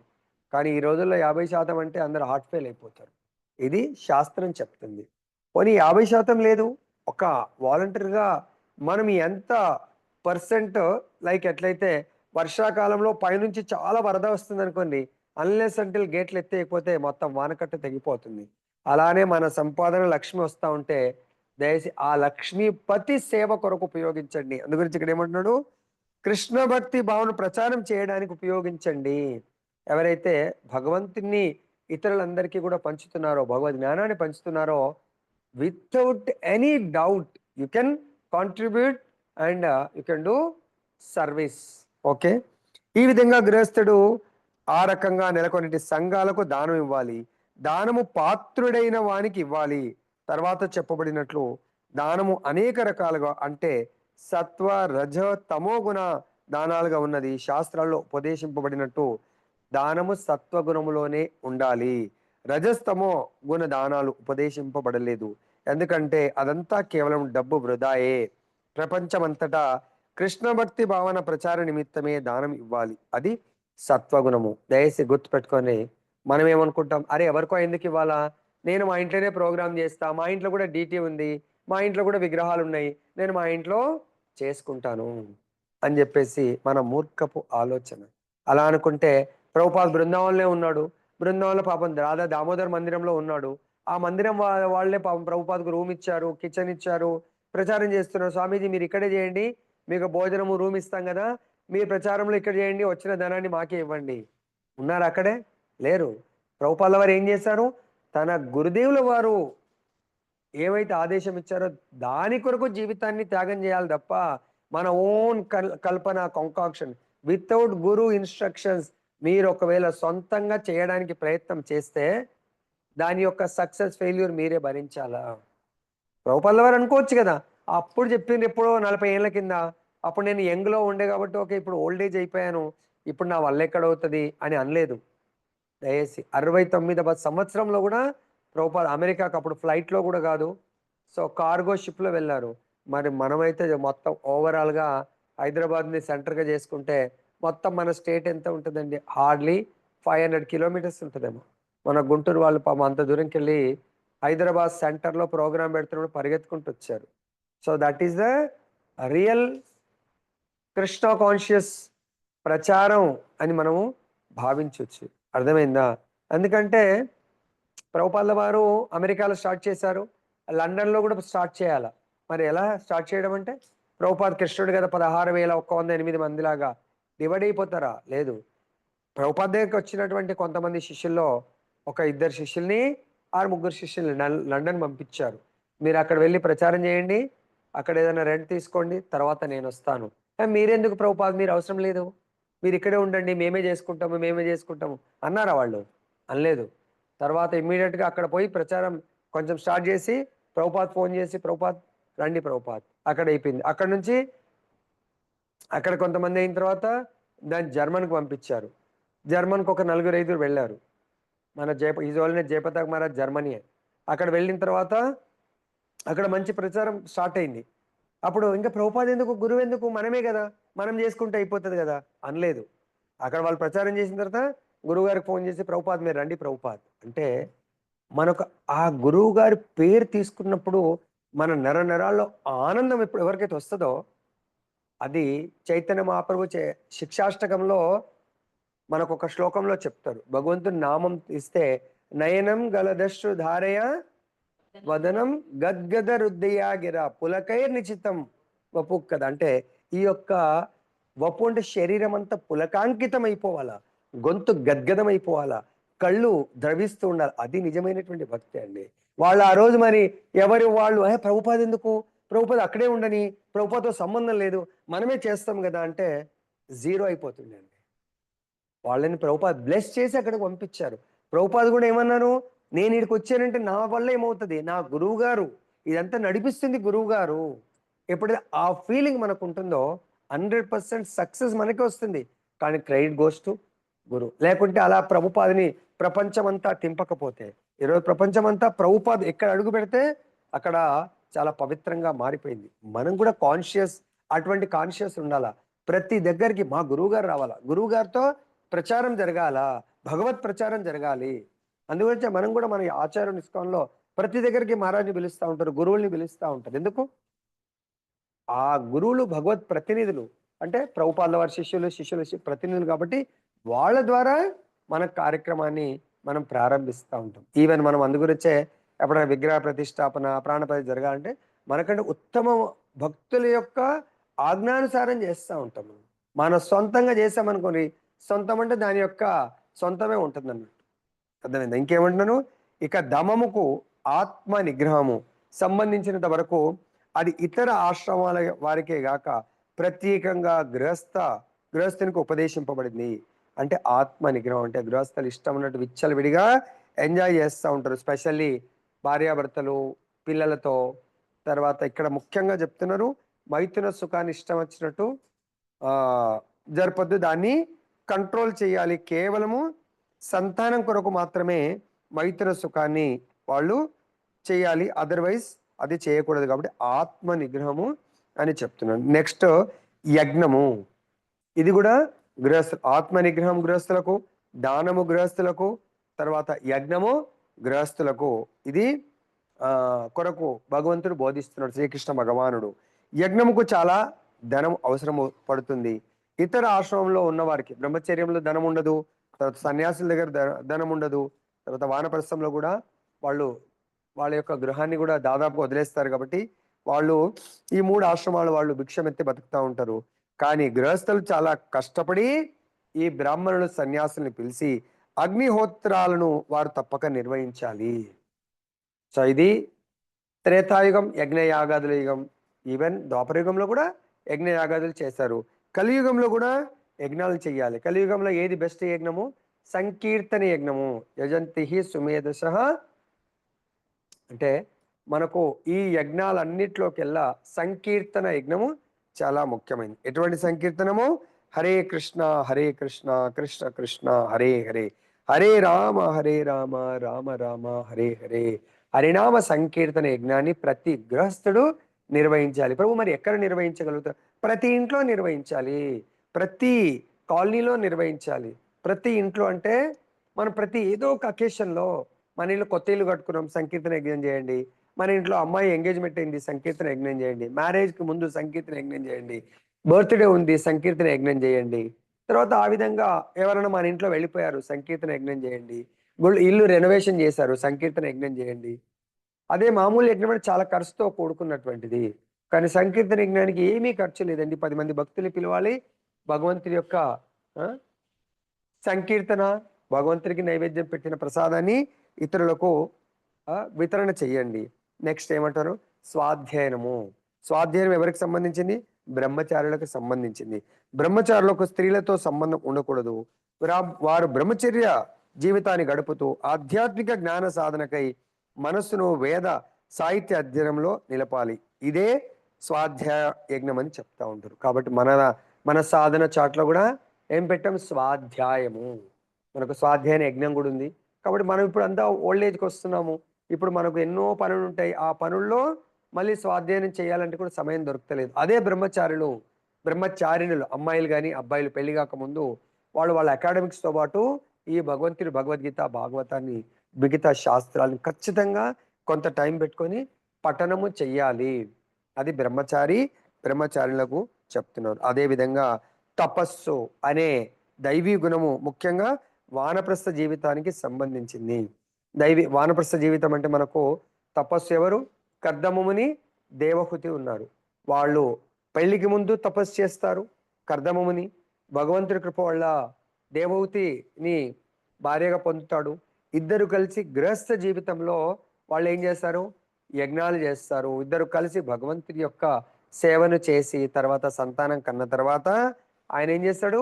కానీ ఈ రోజుల్లో 50% అంటే అందరు హార్ట్ ఫెయిల్ అయిపోతారు. ఇది శాస్త్రం చెప్తుంది. పోనీ 50% లేదు, ఒక వాలంటీర్గా మనం ఎంత పర్సెంట్, లైక్ ఎట్లయితే వర్షాకాలంలో పైనుంచి చాలా వరద వస్తుంది అనుకోండి, అన్లెస్ అంటిల్ గేట్లు ఎత్తేయకపోతే మొత్తం వానకట్ట తెగిపోతుంది. అలానే మన సంపాదన లక్ష్మి వస్తూ ఉంటే దయచేసి ఆ లక్ష్మీపతి సేవ కొరకు ఉపయోగించండి. అందు గురించి ఇక్కడ ఏమంటున్నాడు, కృష్ణ భక్తి భావన ప్రచారం చేయడానికి ఉపయోగించండి. ఎవరైతే భగవంతుని ఇతరులందరికీ కూడా పంచుతున్నారో, భగవద్ జ్ఞానాన్ని పంచుతున్నారో, without any doubt you can contribute and you can do service. Okay, ఈ విధంగా గృహస్థుడు ఆ రకంగా నెలకొన్ని సంఘాలకు దానం ఇవ్వాలి. దానము పాత్రుడైన వానికి ఇవ్వాలి. తర్వాత చెప్పబడినట్లు దానము అనేక రకాలుగా, అంటే సత్వ రజ తమో గుణ దానాలుగా ఉన్నది. శాస్త్రాల్లో ఉపదేశింపబడినట్టు దానము సత్వగుణములోనే ఉండాలి. రజస్తమో గుణ దానాలు ఉపదేశింపబడలేదు. ఎందుకంటే అదంతా కేవలం డబ్బు వృధాయే. ప్రపంచమంతటా కృష్ణ భక్తి భావన ప్రచార నిమిత్తమే దానం ఇవ్వాలి. అది సత్వగుణము. దయచేసి గుర్తుపెట్టుకొని మనం ఏమనుకుంటాం, అరే ఎవరికో ఎందుకు ఇవ్వాలా, నేను మా ఇంట్లోనే ప్రోగ్రామ్ చేస్తా, మా ఇంట్లో కూడా డీటీ ఉంది, మా ఇంట్లో కూడా విగ్రహాలు ఉన్నాయి, నేను మా ఇంట్లో చేసుకుంటాను అని చెప్పేసి మన మూర్ఖపు ఆలోచన. అలా అనుకుంటే ప్రభుపాద్ బృందావనంలో ఉన్నాడు, బృందావనంలో పాపం రాధా దామోదర్ మందిరంలో ఉన్నాడు, ఆ మందిరం వాళ్ళే పాపం ప్రభుపాద్కు రూమ్ ఇచ్చారు, కిచెన్ ఇచ్చారు, ప్రచారం చేస్తున్నారు. స్వామీజీ మీరు ఇక్కడే చేయండి, మీకు భోజనము రూమ్ ఇస్తాం కదా, మీరు ప్రచారంలో ఇక్కడ చేయండి, వచ్చిన ధనాన్ని మాకే ఇవ్వండి. ఉన్నారు అక్కడే? లేరు. ప్రభుపాదుల వారు ఏం చేశారు, తన గురుదేవుల వారు ఏమైతే ఆదేశం ఇచ్చారో దాని కొరకు జీవితాన్ని త్యాగం చేయాలి తప్ప మన ఓన్ కల్పన కాంకాక్షన్ వితౌట్ గురు ఇన్స్ట్రక్షన్స్ మీరు ఒకవేళ సొంతంగా చేయడానికి ప్రయత్నం చేస్తే దాని యొక్క సక్సెస్ ఫెయిల్యూర్ మీరే భరించాలా. ప్రభుపాదుల వారు అనుకోవచ్చు కదా, అప్పుడు చెప్పింది ఎప్పుడో 40 ఏళ్ల కింద, అప్పుడు నేను యంగ్లో ఉండే కాబట్టి ఓకే ఇప్పుడు ఓల్డ్ ఏజ్ అయిపోయాను, ఇప్పుడు నా వల్ల ఎక్కడవుతుంది అని అనలేదు. దయచేసి 69వ సంవత్సరంలో కూడా ప్రభుపాద అమెరికాకు అప్పుడు ఫ్లైట్లో కూడా కాదు, సో కార్గో షిప్లో వెళ్ళారు. మరి మనమైతే మొత్తం ఓవరాల్గా హైదరాబాద్ని సెంటర్గా చేసుకుంటే మొత్తం మన స్టేట్ ఎంత ఉంటుందండి, హార్డ్లీ 500 కిలోమీటర్స్ ఉంటుందేమో. మన గుంటూరు వాళ్ళు పాపం అంత దూరంకి వెళ్ళి హైదరాబాద్ సెంటర్లో ప్రోగ్రామ్ పెడుతున్నప్పుడు పరిగెత్తుకుంటూ వచ్చారు. So that is the real Krishna conscious ప్రచారం అని మనము భావించవచ్చు. అర్థమైందా? ఎందుకంటే ప్రభుపాదుల వారు అమెరికాలో స్టార్ట్ చేశారు, లండన్లో కూడా స్టార్ట్ చేయాల. మరి ఎలా స్టార్ట్ చేయడం అంటే, ప్రభుపాద్ కృష్ణుడు కదా 16,108 మందిలాగా డివైడ్ అయిపోతారా? లేదు. ప్రభుపాద్ దగ్గరికి వచ్చినటువంటి కొంతమంది శిష్యుల్లో ఒక ఇద్దరు శిష్యుల్ని, ఆరు ముగ్గురు శిష్యుల్ని లండన్ పంపించారు. మీరు అక్కడ వెళ్ళి ప్రచారం చేయండి, అక్కడ ఏదైనా రెంట్ తీసుకోండి, తర్వాత నేను వస్తాను. మీరెందుకు ప్రభుపాద్, మీరు అవసరం లేదు, మీరు ఇక్కడే ఉండండి, మేమే చేసుకుంటాము అన్నారా వాళ్ళు? అనలేదు. తర్వాత ఇమ్మీడియట్గా అక్కడ పోయి ప్రచారం కొంచెం స్టార్ట్ చేసి ప్రభుపాద్ ఫోన్ చేసి, ప్రభుపాద్ రండి ప్రభుపాద్, అక్కడ అయిపోయింది. అక్కడ నుంచి అక్కడ కొంతమంది అయిన తర్వాత దాన్ని జర్మన్కి పంపించారు. జర్మన్కి ఒక 4-5 వెళ్ళారు. మన జయపతాక్ మహారాజ్ జర్మనీయే. అక్కడ వెళ్ళిన తర్వాత అక్కడ మంచి ప్రచారం స్టార్ట్ అయింది. అప్పుడు ఇంకా ప్రభుపాద్ ఎందుకు, గురువు ఎందుకు, మనమే కదా, మనం చేసుకుంటే అయిపోతుంది కదా అనలేదు. అక్కడ వాళ్ళు ప్రచారం చేసిన తర్వాత గురువు గారికి ఫోన్ చేసి, ప్రభుపాద్ మీరు రండి ప్రభుపాద్ అంటే, మనకు ఆ గురువు గారి పేరు తీసుకున్నప్పుడు మన నరాల్లో ఆనందం ఎప్పుడు ఎవరికైతే వస్తుందో, అది చైతన్య మహాప్రభు శిక్షాష్టకంలో మనకు ఒక శ్లోకంలో చెప్తారు. భగవంతుని నామం ఇస్తే నయనం గలదశ్రు ధారయ వదనం గద్గద రుద్దయా గిర పులకైర్ నిచితం వపు కదా. అంటే ఈ యొక్క వపు అంటే శరీరం అంతా పులకాంకితం అయిపోవాలా, గొంతు గద్గదం అయిపోవాలా, కళ్ళు ద్రవిస్తూ ఉండాలి. అది నిజమైనటువంటి భక్తి అండి. వాళ్ళు ఆ రోజు మరి ఎవరు వాళ్ళు, ప్రభుపాద్ ఎందుకు, ప్రభుపాద్ అక్కడే ఉండని, ప్రభుపాద్తో సంబంధం లేదు, మనమే చేస్తాం కదా అంటే జీరో అయిపోతుందండి. వాళ్ళని ప్రభుపాద్ బ్లెస్ చేసి అక్కడికి పంపించారు. ప్రభుపాద్ కూడా ఏమన్నారు, నేను ఇక్కడికి వచ్చానంటే నా వల్ల ఏమవుతుంది, నా గురువు గారు ఇదంతా నడిపిస్తుంది, గురువు గారు. ఎప్పుడైతే ఆ ఫీలింగ్ మనకు ఉంటుందో 100% సక్సెస్ మనకే వస్తుంది. కానీ క్రెడిట్ గోస్ టు గురువు. లేకుంటే అలా ప్రభుపాదిని ప్రపంచమంతా తింపకపోతే, ఈరోజు ప్రపంచమంతా ప్రభుపాద్ ఎక్కడ అడుగు పెడితే అక్కడ చాలా పవిత్రంగా మారిపోయింది. మనం కూడా అటువంటి కాన్షియస్ ఉండాలా. ప్రతి దగ్గరికి మా గురువు గారు రావాలా, గురువు గారితో ప్రచారం జరగాల, భగవత్ ప్రచారం జరగాలి. అందుగురించి మనం కూడా మన ఆచార్య ఇస్కాన్లో ప్రతి దగ్గరికి మహారాజుని పిలుస్తూ ఉంటారు, గురువుల్ని పిలుస్తూ ఉంటారు. ఎందుకు? ఆ గురువులు భగవత్ ప్రతినిధులు. అంటే ప్రభుపాదుల వారి శిష్యులు ప్రతినిధులు కాబట్టి వాళ్ళ ద్వారా మన కార్యక్రమాన్ని మనం ప్రారంభిస్తూ ఉంటాం. ఈవెన్ మనం అందుగురించే ఎప్పుడైనా విగ్రహ ప్రతిష్టాపన, ప్రాణప్రతిష్ఠ జరగాలంటే మనకంటే ఉత్తమ భక్తుల యొక్క ఆజ్ఞానుసారం చేస్తూ ఉంటాం. మనం సొంతంగా చేసామనుకోని, సొంతం అంటే దాని యొక్క సొంతమే ఉంటుంది అన్నట్టు. అర్థమైందా? ఇంకేమంటున్నాను, ఇక దమముకు ఆత్మ నిగ్రహము సంబంధించినంత వరకు అది ఇతర ఆశ్రమాల వారికే గాక ప్రత్యేకంగా గృహస్థునికి ఉపదేశింపబడింది. అంటే ఆత్మ నిగ్రహం అంటే గృహస్థులు ఇష్టం ఉన్నట్టు విచ్చలవిడిగా ఎంజాయ్ చేస్తూ ఉంటారు. స్పెషల్లీ భార్యాభర్తలు పిల్లలతో. తర్వాత ఇక్కడ ముఖ్యంగా చెప్తున్నారు, మైథున సుఖాన్ని ఇష్టం వచ్చినట్టు జరపద్దు, దాన్ని కంట్రోల్ చేయాలి. కేవలము సంతానం కొరకు మాత్రమే మైథున సుఖాన్ని వాళ్ళు చేయాలి, అదర్వైజ్ అది చేయకూడదు. కాబట్టి ఆత్మ నిగ్రహము అని చెప్తున్నాను. నెక్స్ట్ యజ్ఞము, ఇది కూడా ఆత్మ నిగ్రహం గృహస్థులకు, దానము గృహస్థులకు, తర్వాత యజ్ఞము గృహస్థులకు. ఇది కొరకు భగవంతుడు బోధిస్తున్నాడు శ్రీకృష్ణ భగవానుడు. యజ్ఞముకు చాలా ధనం అవసరం పడుతుంది. ఇతర ఆశ్రమంలో ఉన్న వారికి బ్రహ్మచర్యంలో ధనం ఉండదు, తర్వాత సన్యాసుల దగ్గర ధనం ఉండదు, తర్వాత వానప్రస్థంలో కూడా వాళ్ళ యొక్క గృహాన్ని కూడా దాదాపుగా వదిలేస్తారు. కాబట్టి వాళ్ళు ఈ 3 ఆశ్రమాలు వాళ్ళు భిక్షమెత్తి బతుకుతూ ఉంటారు. కానీ గృహస్థులు చాలా కష్టపడి ఈ బ్రాహ్మణులు సన్యాసుల్ని పిలిచి అగ్నిహోత్రాలను వారు తప్పక నిర్వహించాలి. సో ఇది త్రేతాయుగం, యజ్ఞయాగాదుల యుగం. ఈవెన్ ద్వాపరయుగంలో కూడా యజ్ఞయాగాదులు చేశారు. కలియుగంలో కూడా యజ్ఞాలు చెయ్యాలి. కలియుగంలో ఏది బెస్ట్ యజ్ఞము? సంకీర్తన యజ్ఞము. యజంతి సుమేధస. అంటే మనకు ఈ యజ్ఞాలన్నిట్లోకెల్లా సంకీర్తన యజ్ఞము చాలా ముఖ్యమైనది. ఎటువంటి సంకీర్తనము? హరే కృష్ణ కృష్ణ కృష్ణ హరే హరే, హరే రామ రామ రామ హరే హరే. హరినామ సంకీర్తన యజ్ఞాన్ని ప్రతి గృహస్థుడు నిర్వహించాలి. ప్రభు మరి ఎక్కడ నిర్వహించగలుగుతారు? ప్రతి ఇంట్లో నిర్వహించాలి, ప్రతి కాలనీలో నిర్వహించాలి. ప్రతి ఇంట్లో అంటే మనం ప్రతి ఏదో ఒక అకేషన్లో, మన ఇంట్లో కొత్త ఇల్లు కట్టుకున్నాం, సంకీర్తన యజ్ఞం చేయండి. మన ఇంట్లో అమ్మాయి ఎంగేజ్మెంట్ అయింది, సంకీర్తన యజ్ఞం చేయండి. మ్యారేజ్కి ముందు సంకీర్తన యజ్ఞం చేయండి. బర్త్డే ఉంది, సంకీర్తన యజ్ఞం చేయండి. తర్వాత ఆ విధంగా ఎవరైనా మన ఇంట్లో వెళ్ళిపోయారు, సంకీర్తన యజ్ఞం చేయండి. ఇల్లు రెనోవేషన్ చేశారు, సంకీర్తన యజ్ఞం చేయండి. అదే మామూలు యజ్ఞం అంటే చాలా ఖర్చుతో కూడుకున్నటువంటిది. కానీ సంకీర్తన యజ్ఞానికి ఏమీ ఖర్చు లేదండి. 10 మంది భక్తుల్ని పిలవాలి. భగవంతుడి యొక్క ఆ! సంకీర్తన, భగవంతుడికి నైవేద్యం పెట్టిన ప్రసాదాన్ని ఇతరులకు వితరణ చెయ్యండి. నెక్స్ట్ ఏమంటారు? స్వాధ్యయనము. స్వాధ్యయనం ఎవరికి సంబంధించింది? బ్రహ్మచారులకు సంబంధించింది. బ్రహ్మచారులకు స్త్రీలతో సంబంధం ఉండకూడదు. వారు బ్రహ్మచర్య జీవితాన్ని గడుపుతూ ఆధ్యాత్మిక జ్ఞాన సాధనకై మనస్సును వేద సాహిత్య అధ్యయనంలో నిలపాలి. ఇదే స్వాధ్యాయ యజ్ఞం అని చెప్తా ఉంటారు. కాబట్టి మన సాధన చాట్లో కూడా ఏం పెట్టాం? స్వాధ్యాయము. మనకు స్వాధ్యాయన యజ్ఞం కూడా ఉంది. కాబట్టి మనం ఇప్పుడు అంతా ఓల్డ్ ఏజ్కి వస్తున్నాము. ఇప్పుడు మనకు ఎన్నో పనులు ఉంటాయి. ఆ పనుల్లో మళ్ళీ స్వాధ్యాయనం చేయాలంటే కూడా సమయం దొరకలేదు. అదే బ్రహ్మచారిణులు అమ్మాయిలు కానీ అబ్బాయిలు పెళ్లి కాకముందు వాళ్ళ అకాడమిక్స్తో పాటు ఈ భగవంతుడి భగవద్గీత భాగవతాన్ని మిగతా శాస్త్రాలను ఖచ్చితంగా కొంత టైం పెట్టుకొని పఠనము చెయ్యాలి. అది బ్రహ్మచారులకు చెప్తున్నారు. అదేవిధంగా తపస్సు అనే దైవీ గుణము ముఖ్యంగా వానప్రస్థ జీవితానికి సంబంధించింది. వానప్రస్థ జీవితం అంటే మనకు తపస్సు ఎవరు? కర్దమముని, దేవహుతి ఉన్నారు. వాళ్ళు పెళ్లికి ముందు తపస్సు చేస్తారు. కర్దమముని భగవంతుడి కృప వల్ల దేవహుతిని భార్యగా పొందుతాడు. ఇద్దరు కలిసి గృహస్థ జీవితంలో వాళ్ళు ఏం చేస్తారు? యజ్ఞాలు చేస్తారు. ఇద్దరు కలిసి భగవంతుడి యొక్క సేవను చేసి తర్వాత సంతానం కన్న తర్వాత ఆయన ఏం చేస్తాడు?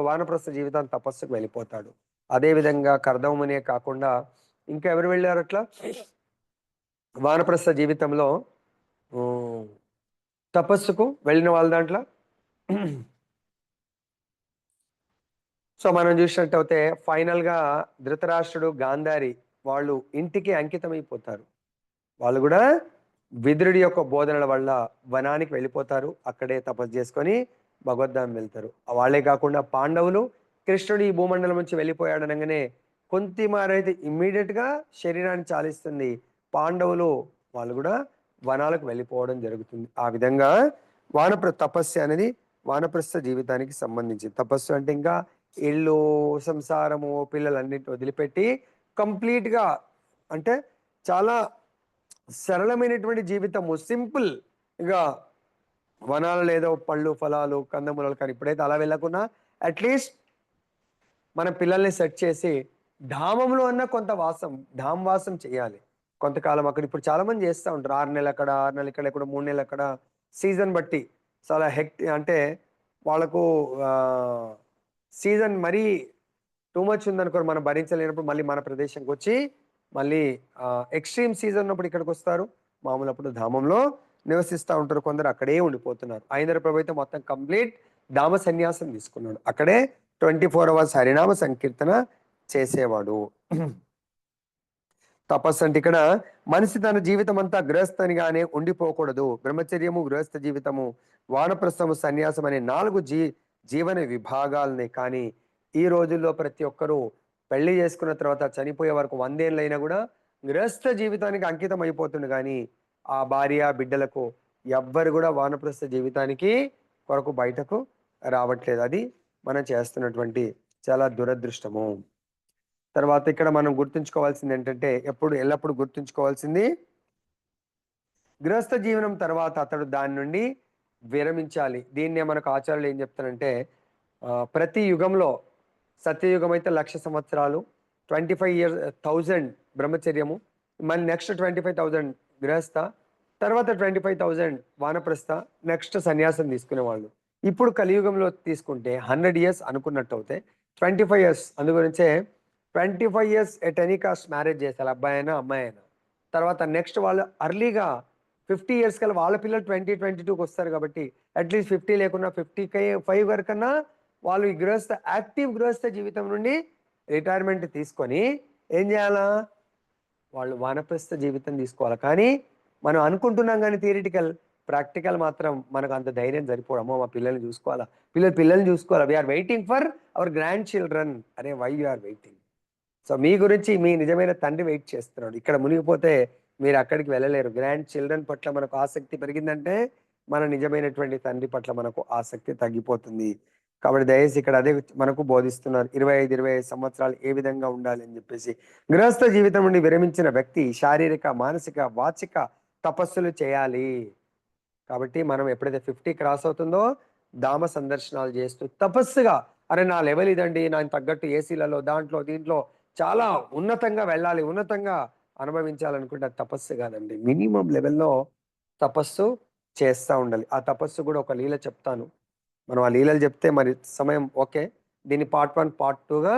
వానప్రస్థ జీవితాన్ని తపస్సుకు వెళ్ళిపోతాడు. అదేవిధంగా కర్దమునే కాకుండా ఇంకా ఎవరు వెళ్ళారు అట్లా వానప్రస్థ జీవితంలో తపస్సుకు వెళ్ళిన వాళ్ళ దాంట్లో? సో మనం చూసినట్టయితే ఫైనల్గా ధృతరాష్ట్రుడు, గాంధారి వాళ్ళు ఇంటికి అంకితమైపోతారు. వాళ్ళు కూడా విదురుడి యొక్క బోధనల వల్ల వనానికి వెళ్ళిపోతారు. అక్కడే తపస్సు చేసుకొని భగవద్ధామం వెళ్తారు. వాళ్ళే కాకుండా పాండవులు కృష్ణుడు ఈ భూమండలం నుంచి వెళ్ళిపోయాడు అనగానే కొంతిమారైతే ఇమ్మీడియట్ గా శరీరాన్ని చాలిస్తుంది. పాండవులు వాళ్ళు కూడా వనాలకు వెళ్ళిపోవడం జరుగుతుంది. ఆ విధంగా తపస్సు అనేది వానప్రస్థ జీవితానికి సంబంధించింది. తపస్సు అంటే ఇంకా ఇల్లు, సంసారము, పిల్లలన్నింటిని వదిలిపెట్టి కంప్లీట్ గా అంటే చాలా సరళమైనటువంటి జీవితము, సింపుల్ గా వనాలు ఏదో పళ్ళు ఫలాలు కందమూలాలు కానీ ఇప్పుడైతే అలా వెళ్ళకుండా అట్లీస్ట్ మన పిల్లల్ని సెట్ చేసి ధామంలో అన్న కొంత ధామవాసం చేయాలి కొంతకాలం. అక్కడ ఇప్పుడు చాలా మంది చేస్తూ ఉంటారు. 6 నెలలు అక్కడ, 6 నెలలు ఇక్కడ, 3 నెలలు అక్కడ, సీజన్ బట్టి. చాలా అంటే వాళ్ళకు సీజన్ మరీ టూ మచ్ ఉందనుకోరు, మనం భరించలేనప్పుడు మళ్ళీ మన ప్రదేశానికి వచ్చి మళ్ళీ ఎక్స్ట్రీమ్ సీజన్ ఉన్నప్పుడు ఇక్కడికి వస్తారు. మామూలు అప్పుడు ధామంలో నివసిస్తూ ఉంటారు. కొందరు అక్కడే ఉండిపోతున్నారు. ఐంద్ర ప్రభు అయితే మొత్తం కంప్లీట్ ధామ సన్యాసం తీసుకున్నాడు. అక్కడే 24 అవర్స్ హరినామ సంకీర్తన చేసేవాడు. తపస్సు అంటే ఇక్కడ మనిషి తన జీవితం అంతా గృహస్థనిగానే ఉండిపోకూడదు. బ్రహ్మచర్యము, గృహస్థ జీవితము, వానప్రస్థము, సన్యాసం అనే 4 జీవన విభాగాలని. కానీ ఈ రోజుల్లో ప్రతి ఒక్కరూ పెళ్లి చేసుకున్న తర్వాత చనిపోయే వరకు 100 ఏళ్ళైనా కూడా గృహస్థ జీవితానికి అంకితం అయిపోతుంది. కానీ ఆ భార్య బిడ్డలకు ఎవ్వరు కూడా వానప్రస్థ జీవితానికి కొరకు బయటకు రావట్లేదు. అది మనం చేస్తున్నటువంటి చాలా దురదృష్టము. తర్వాత ఇక్కడ మనం గుర్తుంచుకోవాల్సింది ఏంటంటే ఎల్లప్పుడు గుర్తుంచుకోవాల్సింది గృహస్థ జీవనం తర్వాత అతడు దాని నుండి విరమించాలి. దీన్నే మనకు ఆచార్యులు ఏం చెప్తారంటే ప్రతి యుగంలో సత్యయుగం అయితే 1,00,000 సంవత్సరాలు, 25,000 బ్రహ్మచర్యము, మళ్ళీ నెక్స్ట్ 25,000 గృహస్థ, తర్వాత 25,000 వానప్రస్థ, నెక్స్ట్ సన్యాసం తీసుకునేవాళ్ళు. ఇప్పుడు కలియుగంలో తీసుకుంటే 100 years అనుకున్నట్టు అయితే 25 years. అందుగురించే 25 years at any caste marriage చేస్తారు, అబ్బాయి అయినా అమ్మాయి అయినా. తర్వాత నెక్స్ట్ వాళ్ళు అర్లీగా 50 years కల్లా వాళ్ళ పిల్లలు 2022కి వస్తారు. కాబట్టి అట్లీస్ట్ 50 లేకున్నా 55 వరకన్నా వాళ్ళు ఈ యాక్టివ్ గృహస్థ జీవితం నుండి రిటైర్మెంట్ తీసుకొని ఏం చేయాలా? వాళ్ళు వానప్రస్థ జీవితం తీసుకోవాలి. కానీ మనం అనుకుంటున్నాం కానీ ప్రాక్టికల్ మాత్రం మనకు అంత ధైర్యం సరిపోవడమో, మా పిల్లల్ని చూసుకోవాలా, పిల్లల్ని చూసుకోవాలా, we're waiting for our grandchildren. అరే why you are waiting? So మీ గురించి మీ నిజమైన తండ్రి వెయిట్ చేస్తున్నాడు. ఇక్కడ మునిగిపోతే మీరు అక్కడికి వెళ్ళలేరు. గ్రాండ్ చిల్డ్రన్ పట్ల మనకు ఆసక్తి పెరిగిందంటే మన నిజమైనటువంటి తండ్రి పట్ల మనకు ఆసక్తి తగ్గిపోతుంది. కాబట్టి దయచేసి ఇక్కడ అదే మనకు బోధిస్తున్నారు. 25 సంవత్సరాలు ఏ విధంగా ఉండాలి అని చెప్పేసి. గృహస్థ జీవితం నుండి విరమించిన వ్యక్తి శారీరక, మానసిక, వాచిక తపస్సులు చేయాలి. కాబట్టి మనం ఎప్పుడైతే 50 క్రాస్ అవుతుందో ధామ సందర్శనాలు చేస్తూ తపస్సుగా, అరే నా లెవెల్ ఇదండి, నాకు తగ్గట్టు ఏసీలలో దాంట్లో దీంట్లో చాలా ఉన్నతంగా వెళ్ళాలి, ఉన్నతంగా అనుభవించాలనుకుంటే అది తపస్సు కాదండి. మినిమం లెవెల్లో తపస్సు చేస్తూ ఉండాలి. ఆ తపస్సు కూడా ఒక లీల చెప్తాను. మనం ఆ లీలలు చెప్తే మరి సమయం ఓకే. దీన్ని పార్ట్ 1, పార్ట్ 2గా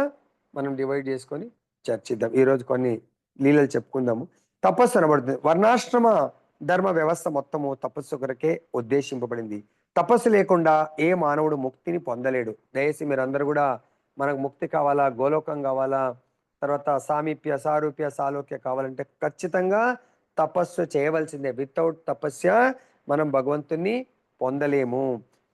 మనం డివైడ్ చేసుకొని చర్చిద్దాం. ఈరోజు కొన్ని లీలలు చెప్పుకుందాము. తపస్సు అనబడుతుంది. వర్ణాశ్రమ ధర్మ వ్యవస్థ మొత్తము తపస్సు కొరకే ఉద్దేశింపబడింది. తపస్సు లేకుండా ఏ మానవుడు ముక్తిని పొందలేడు. దయచేసి మీరందరూ కూడా మనకు ముక్తి కావాలా, గోలోకం కావాలా, తర్వాత సామీప్య, సారూప్య, సాలోక్య కావాలంటే ఖచ్చితంగా తపస్సు చేయవలసిందే. వితౌట్ తపస్య మనం భగవంతుణ్ణి పొందలేము.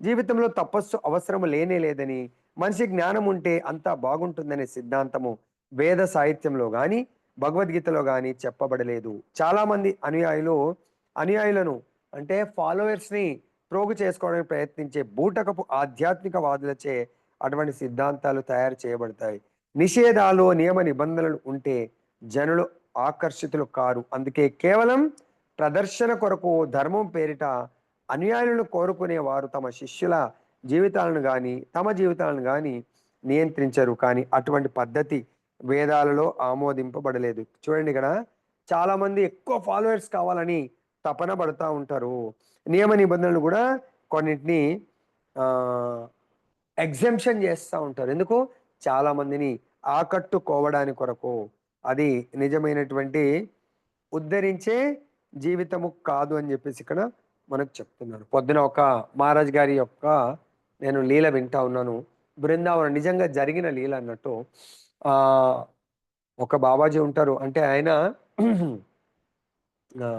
జీవితంలో తపస్సు అవసరం లేనే లేదని, మనిషి జ్ఞానం ఉంటే అంతా బాగుంటుందనే సిద్ధాంతము వేద సాహిత్యంలో కానీ భగవద్గీతలో కానీ చెప్పబడలేదు. చాలామంది అనుయాయులను అంటే ఫాలోవర్స్ని ప్రోగు చేసుకోవడానికి ప్రయత్నించే బూటకపు ఆధ్యాత్మిక వాదులచే అటువంటి సిద్ధాంతాలు తయారు చేయబడతాయి. నిషేధాలు, నియమ నిబంధనలు ఉంటే జనులు ఆకర్షితులు కారు. అందుకే కేవలం ప్రదర్శన కొరకు ధర్మం పేరిట అనుయాయులను కోరుకునే వారు తమ శిష్యుల జీవితాలను కానీ తమ జీవితాలను కానీ నియంత్రించరు. కానీ అటువంటి పద్ధతి వేదాలలో ఆమోదింపబడలేదు. చూడండి, ఇక్కడ చాలా మంది ఎక్కువ ఫాలోవర్స్ కావాలని తపన పడుతూ ఉంటారు. నియమ నిబంధనలు కూడా కొన్నిటిని ఎగ్జెంప్షన్ చేస్తూ ఉంటారు. ఎందుకు? చాలా మందిని ఆకట్టుకోవడానికి కొరకు. అది నిజమైనటువంటి ఉద్ధరించే జీవితము కాదు అని చెప్పేసి ఇక్కడ మనకు చెప్తున్నారు. పొద్దున ఒక మహారాజ్ గారి యొక్క నేను లీల వింటా ఉన్నాను. బృందావనం నిజంగా జరిగిన లీల అన్నట్టు. ఆ ఒక బాబాజీ ఉంటారు. అంటే ఆయన ఆ,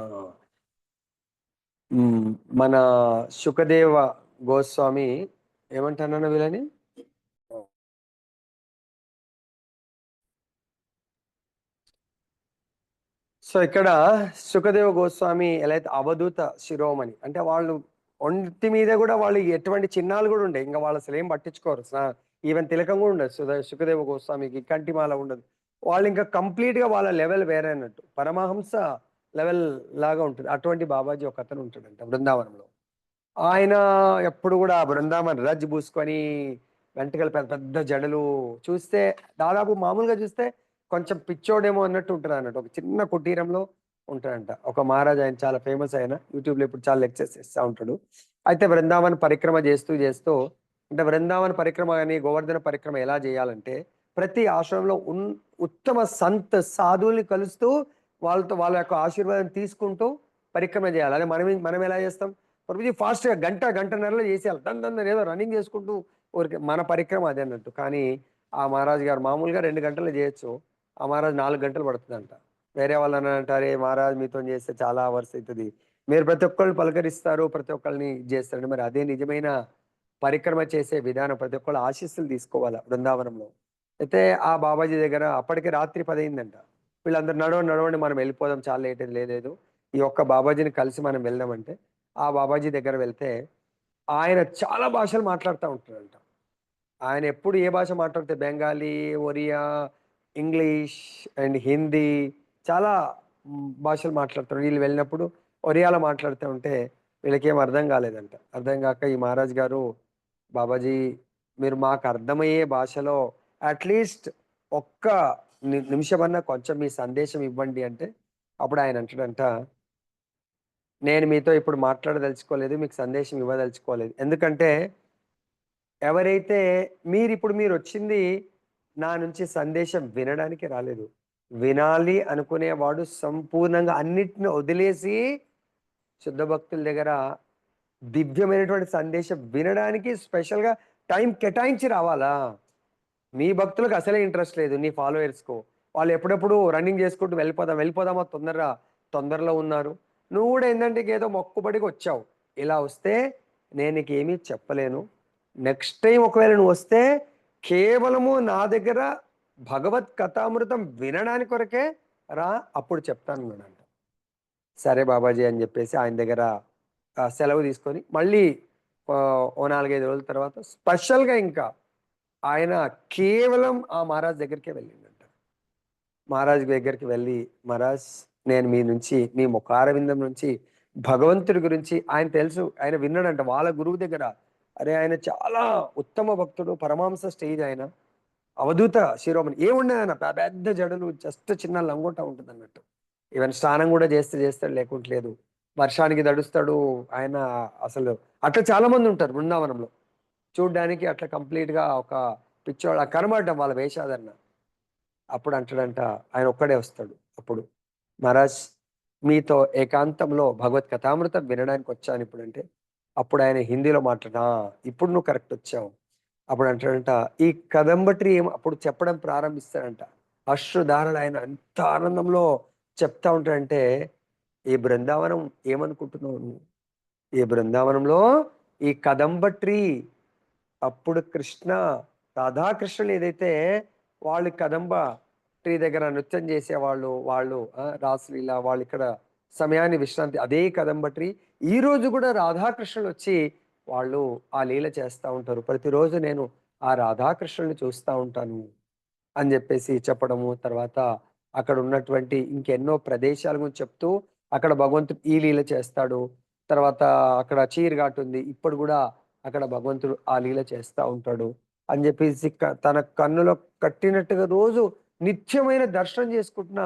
మన సుఖదేవ గోస్వామి ఏమంటానన్న వీళ్ళని, సో ఇక్కడ సుఖదేవ గోస్వామి ఎలా అయితే అవధూత శిరోమణి అంటే వాళ్ళు ఒంటి మీద కూడా వాళ్ళు ఎటువంటి చిహ్నాలు కూడా ఉండే, ఇంకా వాళ్ళు అసలు ఏం పట్టించుకోరు. ఈవెన్ తిలకం కూడా ఉండదు సుఖదేవ గోస్వామికి, కంటిమాల ఉండదు. వాళ్ళు ఇంకా కంప్లీట్ గా వాళ్ళ లెవెల్ వేరే అన్నట్టు, పరమహంస లెవెల్ లాగా ఉంటుంది. అటువంటి బాబాజీ ఒక అతను ఉంటాడంట బృందావనంలో. ఆయన ఎప్పుడు కూడా బృందావన్ రజ్ పూసుకొని వెంటకలు పెద్ద పెద్ద జడలు, చూస్తే దాదాపు మామూలుగా చూస్తే కొంచెం పిచ్చోడేమో అన్నట్టు ఉంటాడు అన్నట్టు. ఒక చిన్న కుటీరంలో ఉంటాడంట. ఒక మహారాజు, ఆయన చాలా ఫేమస్, ఆయన యూట్యూబ్లో ఇప్పుడు చాలా లెక్చర్స్ ఇస్తూ ఉంటాడు. అయితే బృందావన్ పరిక్రమ చేస్తూ చేస్తూ, అంటే బృందావన్ పరిక్రమ కానీ గోవర్ధన పరిక్రమ ఎలా చేయాలంటే ప్రతి ఆశ్రమంలో ఉత్తమ సంత్ సాధువుల్ని కలుస్తూ వాళ్ళతో వాళ్ళ యొక్క ఆశీర్వాదం తీసుకుంటూ పరిక్రమ చేయాలి. అదే మనం ఎలా చేస్తాం? ప్రభుజీ ఫాస్ట్గా గంటన్నరలో చేసేయాలి, దాన్ని ఏదో రన్నింగ్ చేసుకుంటూ ఊరికి. మన పరిక్రమ అదే అన్నట్టు. కానీ ఆ మహారాజు గారు మామూలుగా 2 గంటలు చేయొచ్చు, ఆ మహారాజు 4 గంటలు పడుతుందంట. వేరే వాళ్ళని అంటారే మహారాజ్ మీతో చేస్తే చాలా అవర్స్ అవుతుంది, మీరు ప్రతి ఒక్కళ్ళు పలకరిస్తారు, ప్రతి ఒక్కరిని చేస్తారండి. మరి అదే నిజమైన పరిక్రమ చేసే విధానం. ప్రతి ఒక్కళ్ళు ఆశీస్సులు తీసుకోవాలి బృందావనంలో. అయితే ఆ బాబాజీ దగ్గర అప్పటికే రాత్రి 10 అయిందంట. వీళ్ళందరూ నడవండి మనం వెళ్ళిపోదాం, చాలా లేట్ అయింది. లేదు, ఈ ఒక్క బాబాజీని కలిసి మనం వెళ్దామంటే ఆ బాబాజీ దగ్గర వెళ్తే ఆయన చాలా భాషలు మాట్లాడుతూ ఉంటాడంట. ఆయన ఎప్పుడు ఏ భాష మాట్లాడితే బెంగాలీ, ఒరియా, ఇంగ్లీష్ అండ్ హిందీ, చాలా భాషలు మాట్లాడతారు. వీళ్ళు వెళ్ళినప్పుడు ఒరియాలో మాట్లాడుతూ ఉంటే వీళ్ళకేం అర్థం కాలేదంట. అర్థం కాక ఈ మహారాజ్ గారు, బాబాజీ మీరు మాకు అర్థమయ్యే భాషలో అట్లీస్ట్ ఒక్క నిమిషమన్నా కొంచెం మీ సందేశం ఇవ్వండి అంటే, అప్పుడు ఆయన అంటాడంట, నేను మీతో ఇప్పుడు మాట్లాడదలుచుకోలేదు, మీకు సందేశం ఇవ్వదలుచుకోలేదు. ఎందుకంటే ఎవరైతే మీరు వచ్చింది నా నుంచి సందేశం వినడానికి రాలేదు. వినాలి అనుకునేవాడు సంపూర్ణంగా అన్నిటిని వదిలేసి శుద్ధ భక్తుల దగ్గర దివ్యమైనటువంటి సందేశం వినడానికి స్పెషల్గా టైం కేటాయించి రావాలా. మీ భక్తులకు అసలే ఇంట్రెస్ట్ లేదు, నీ ఫాలోవర్స్కు. వాళ్ళు ఎప్పుడెప్పుడు రన్నింగ్ చేసుకుంటూ వెళ్ళిపోదామా తొందరలో ఉన్నారు. నువ్వు కూడా ఏంటంటే ఏదో మొక్కుబడికి వచ్చావు. ఇలా వస్తే నేను నీకేమీ చెప్పలేను. నెక్స్ట్ టైం ఒకవేళ నువ్వు వస్తే కేవలము నా దగ్గర భగవత్ కథామృతం వినడానికి కొరకే రా, అప్పుడు చెప్తాను అన్నాడంట. సరే బాబాజీ అని చెప్పేసి ఆయన దగ్గర సెలవు తీసుకొని మళ్ళీ ఓ 4, 5 రోజుల తర్వాత స్పెషల్‌గా ఇంకా ఆయన కేవలం ఆ మహారాజ్ దగ్గరికే వెళ్ళిండంట. మహారాజ్ దగ్గరికి వెళ్ళి, "మహారాజ్, నేను మీ నుంచి, మీ ముఖారవిందం నుంచి భగవంతుడి గురించి" ఆయన తెలుసు. ఆయన విన్నాడంట వాళ్ళ గురువు దగ్గర. అరే! ఆయన చాలా ఉత్తమ భక్తుడు. పరమహంస స్టేజ్ ఆయన. అవధూత శిరోమణి. ఏముండదన్న పెద్ద జడలు, జస్ట్ చిన్న లంగోట ఉంటదన్నట్టు. ఈవెన్ స్నానం గూడా చేస్తాడు, లేకుంటే లేదు. వర్షానికి తడుస్తాడు. ఆయన అసలు అట్లా చాలా మందుంటారు బృందావనంలో. చూడ్డానికి అట్లా కంప్లీట్‌గా ఒక పిచ్చోళ్ళ కనబడడం వాళ్ళ వేషధారణ. అప్పుడు అంటాడంట, ఆయన ఒక్కడే వస్తాడు అప్పుడు. "మహారాజ్, మీతో ఏకాంతంలో భగవత్ కథామృతం వినడానికొచ్చానిప్పుడంటే" అప్పుడు ఆయన హిందీలో "ఆ! ఇప్పుడు నువ్వు కరెక్ట్ వచ్చావు." అప్పుడు అంటాడంట, ఈ కదంబ ట్రీ అప్పుడు చెప్పడం ప్రారంభిస్తాడంట. అశ్రుధారలు ఆయన ఎంత ఆనందంలో చెప్తా ఉంటాడంటే, "ఈ బృందావనం ఏమనుకుంటున్నావు నువ్వు? ఈ బృందావనంలో ఈ కదంబ ట్రీ అప్పుడు కృష్ణ, రాధాకృష్ణులు ఏదైతే వాళ్ళు కదంబ ట్రీ దగ్గర నృత్యం చేసేవాళ్ళు, వాళ్ళు రాసలీల వాళ్ళిక్కడ సమయాన్ని విశ్రాంతి అదే కదంబ ట్రీ. ఈరోజు గూడా రాధాకృష్ణులొచ్చి వాళ్ళు ఆ లీల చేస్తా ఉంటారు. ప్రతిరోజు నేను ఆ రాధాకృష్ణుల్ని చూస్తా ఉంటాను" అని జెప్పేసి చెప్పడము. తర్వాత అక్కడున్నటువంటి ఇంకెన్నో ప్రదేశాల గురించి చెప్తూ, అక్కడ భగవంతుడు ఈ లీల చేస్తాడు. తర్వాత అక్కడ చీర్ ఘాట్ ఉంది. ఇప్పుడు గూడా అక్కడ భగవంతుడు ఆ లీల చేస్తా ఉంటాడు అని జెప్పేసి తన కన్నులో కట్టినట్టుగా రోజు నిత్యమైన దర్శనం జేసుకుంటున్న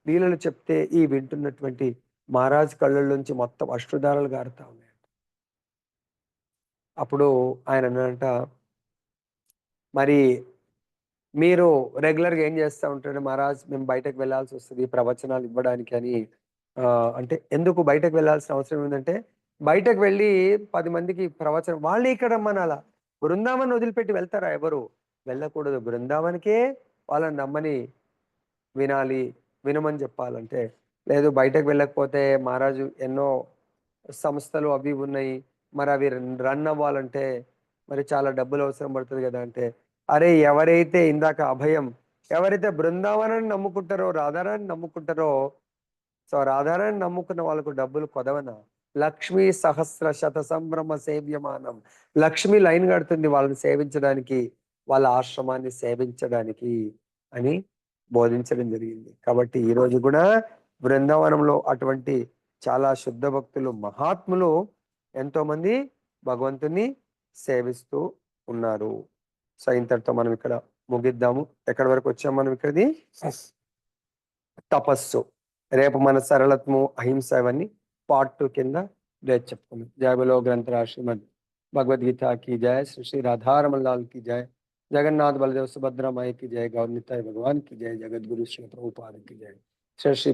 లీలలు చెప్తే, ఈ వింటున్నటువంటి మహారాజ్ కళ్ళల్లోంచి మొత్తం అశ్రుధారలు గారుతా ఉన్నాయంట. అప్పుడు ఆయన అన్నాడంట, "మరి మీరు రెగ్యులర్‌గా ఏం చేస్తా ఉంటారు మహారాజ్? మేము బయటకు వెళ్ళాల్సొస్తది ప్రవచనాలు ఇవ్వడానికి" అని. అంటే ఎందుకు బయటకు వెళ్ళాల్సిన అవసరం ఏందంటే, బయటకు వెళ్ళి 10 మందికి ప్రవచనం వాళ్ళని ఇక్కడ రమ్మనాల. బృందావనం వదిలిపెట్టి వెళ్తారా ఎవరు? వెళ్ళకూడదు. బృందావన్‌కే వాళ్ళని రమ్మని వినాలి. వినమని జెప్పాలంటే, లేదు బయటకు వెళ్ళకపోతే మహారాజు ఎన్నో సంస్థలు అవి ఇవి ఉన్నాయి. మరవి రన్ అవ్వాలంటే మరి చాలా డబ్బులు అవసరం పడతది గదా! అంటే, అరే! ఎవరైతే ఇందాక అభయం, ఎవరైతే బృందావనాన్ని నమ్ముకుంటారో, రాధారాణిని నమ్ముకుంటారో, సో, రాధారాణిని నమ్ముకున్న వాళ్ళకు డబ్బులు కొదవనా? లక్ష్మీ సహస్ర శత సంభ్రమ సేవ్యమానం. లక్ష్మి లైన్ కడుతుంది వాళ్ళని సేవించడానికి, వాళ్ళ ఆశ్రమాన్ని సేవించడానికి అని బోధించడం జరిగింది. కాబట్టి ఈరోజు గూడా బృందావనంలో అటువంటి చాలా శుద్ధ భక్తులు, మహాత్ములు ఎంతోమంది భగవంతుని సేవిస్తూ ఉన్నారు. సో, ఇంతటితో మనం ఇక్కడ ముగిద్దాము. ఎక్కడి వరకు వచ్చాం మనం ఇక్కడిది? తపస్సు. రేపు మన సరళత్వము, అహింస ఇవన్నీ పార్ట్ 2 కింద రేపు చెప్పుకుందాం. జై బోలో గ్రంథరాజ్ శ్రీమద్ భగవద్గీత की जय, श्री श्री राधा रमन लाल की जय, जगन्नाथ बलदेव सुभद्रा माई की जय, गौर निताई भगवान की जय, जगत गुरु श्री प्रभुपाद की जय। श्री श्री